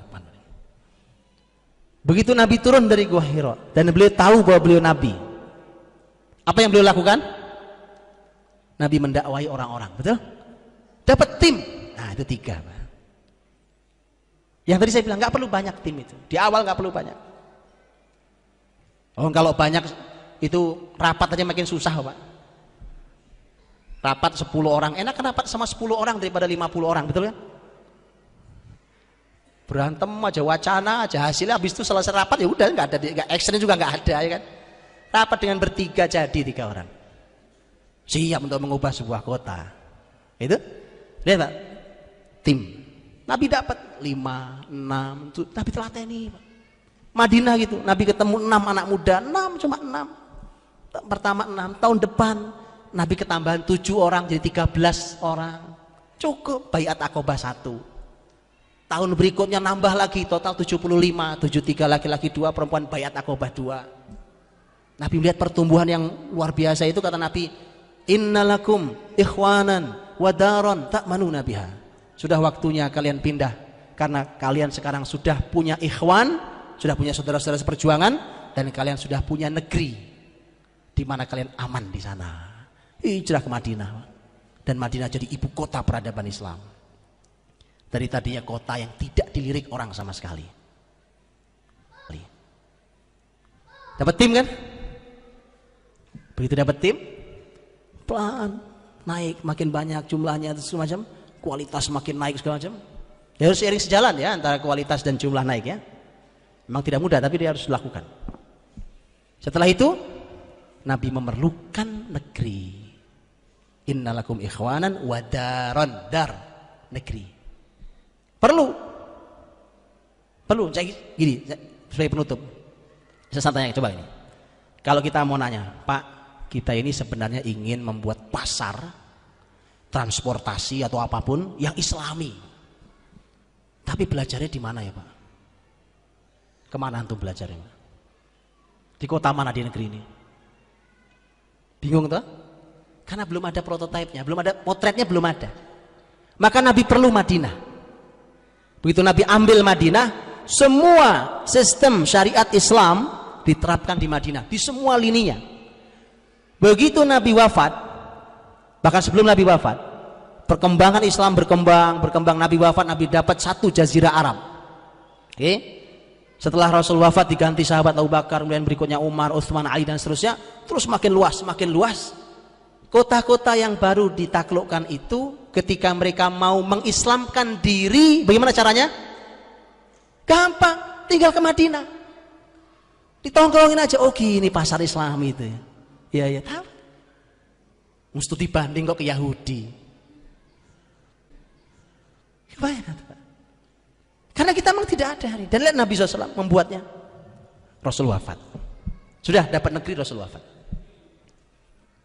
Begitu Nabi turun dari Gua Hira dan beliau tahu bahwa beliau Nabi, apa yang beliau lakukan? Nabi mendakwai orang-orang, betul? Dapat tim. Nah itu 3. Yang tadi saya bilang nggak perlu banyak tim itu. Di awal nggak perlu banyak. Oh kalau banyak itu rapat aja makin susah, Pak. Rapat 10 orang, enak kan rapat sama 10 orang daripada 50 orang, betul kan? Berantem aja, wacana aja, hasilnya habis itu selesai rapat ya udah, nggak ada, nggak action juga nggak ada, ya kan? Rapat dengan bertiga jadi 3 orang. Siap untuk mengubah sebuah kota. Itu, lihat Pak, tim. Nabi dapat 5, 6, Nabi telateni Pak. Madinah gitu, Nabi ketemu 6 anak muda, 6 cuma 6. Pertama 6, tahun depan Nabi ketambahan 7 orang jadi 13 orang. Cukup Baiat Aqobah 1. Tahun berikutnya nambah lagi, total 75, 73 laki-laki 2, perempuan Baiat Aqobah 2. Nabi melihat pertumbuhan yang luar biasa itu, kata Nabi, innalakum ikhwanan wadaron ta'manuna biha. Sudah waktunya kalian pindah, karena kalian sekarang sudah punya ikhwan, sudah punya saudara-saudara seperjuangan, dan kalian sudah punya negeri di mana kalian aman di sana. Hijrah ke Madinah, dan Madinah jadi ibu kota peradaban Islam. Dari tadinya kota yang tidak dilirik orang sama sekali. Dapat tim kan? Begitu dapat tim, pelan naik, makin banyak jumlahnya, segala macam, kualitas makin naik segala macam. Ya harus seiring sejalan ya antara kualitas dan jumlah naik ya. Memang tidak mudah tapi dia harus dilakukan. Setelah itu Nabi memerlukan negeri. Innalakum ikhwanan wadaron, dar, negeri. Perlu saya gini sebagai penutup. Saya tanya, coba ini. Kalau kita mau nanya, Pak, kita ini sebenarnya ingin membuat pasar transportasi atau apapun yang islami. Tapi belajarnya di mana ya Pak? Kemana antum belajarnya Pak? Di kota mana di negeri ini? Bingung tuh? Karena belum ada prototipenya, belum ada potretnya, belum ada. Maka Nabi perlu Madinah. Begitu Nabi ambil Madinah, semua sistem syariat Islam diterapkan di Madinah, di semua lininya. Begitu Nabi wafat, bahkan sebelum Nabi wafat, perkembangan Islam berkembang, Nabi wafat, Nabi dapat 1 jazirah Arab. Oke? Setelah Rasul wafat diganti sahabat Abu Bakar, kemudian berikutnya Umar, Utsman, Ali dan seterusnya, terus makin luas. Kota-kota yang baru ditaklukkan itu ketika mereka mau mengislamkan diri, bagaimana caranya? Gampang, tinggal ke Madinah. Ditongkrongin aja, oh gini pasar Islam itu ya. Ya tahu. Mesti dibanding kok ke Yahudi. Karena kita memang tidak ada hari. Dan lihat Nabi SAW membuatnya. Rasul wafat. Sudah dapat negeri, Rasul wafat.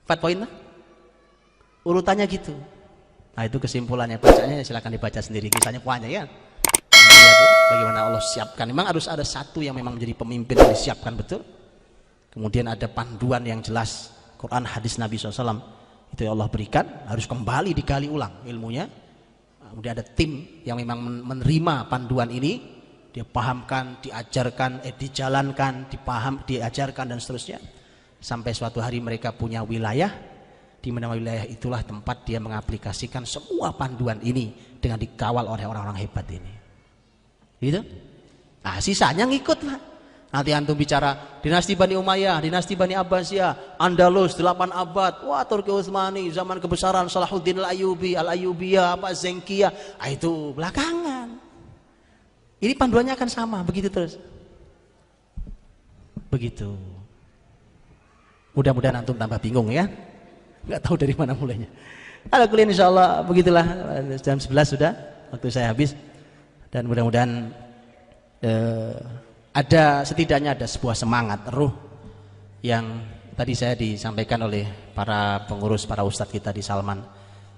4 poin lah. Urutannya gitu. Nah itu kesimpulannya, bacanya silakan dibaca sendiri, kisahnya banyak ya. Bagaimana Allah siapkan. Memang harus ada satu yang memang menjadi pemimpin yang disiapkan betul. Kemudian ada panduan yang jelas, Quran, hadis Nabi SAW. Itu yang Allah berikan, harus kembali digali ulang ilmunya. Kemudian ada tim yang memang menerima panduan ini, dia pahamkan, diajarkan, dijalankan, diajarkan dan seterusnya. Sampai suatu hari mereka punya wilayah, di mana wilayah itulah tempat dia mengaplikasikan semua panduan ini dengan dikawal oleh orang-orang hebat ini. Gitu? Nah, sisanya ngikut lah. Nanti antum bicara dinasti Bani Umayyah, dinasti Bani Abbasiyah, Andalus 8 abad, wah Turki Utsmani, zaman kebesaran Salahuddin Al-Ayyubi, Al-Ayyubiyah, Zengkiyah, itu belakangan. Ini panduannya akan sama, begitu terus. Begitu. Mudah-mudahan antum tambah bingung ya. Nggak tahu dari mana mulainya. Kalau kuliah insyaallah begitulah, jam 11 sudah waktu saya habis, dan mudah-mudahan setidaknya ada sebuah semangat ruh yang tadi saya disampaikan oleh para pengurus, para ustadz kita di Salman,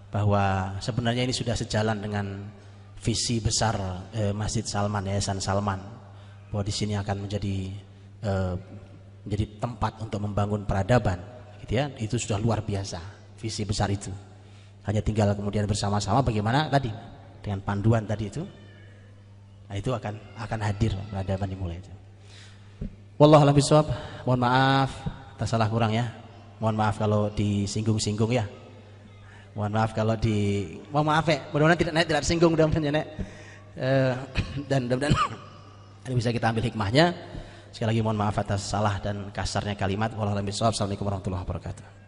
bahwa sebenarnya ini sudah sejalan dengan visi besar Masjid Salman, Yayasan Salman, bahwa di sini akan menjadi tempat untuk membangun peradaban. Gitu ya, itu sudah luar biasa visi besar itu. Hanya tinggal kemudian bersama-sama bagaimana tadi dengan panduan tadi itu. Nah, itu akan hadir peradaban dimulai itu. Wallahu a'lam bishawab. Mohon maaf atas salah kurang ya. Mohon maaf kalau disinggung-singgung ya. Mohon maaf kalau mohon maaf ya. Mudah-mudahan tidak tersinggung mudah-mudahan ya, Nek. Dan mudah-mudahan bisa kita ambil hikmahnya. Sekali lagi mohon maaf atas salah dan kasarnya kalimat. Wallahu a'lam bishawab. Assalamualaikum warahmatullahi wabarakatuh.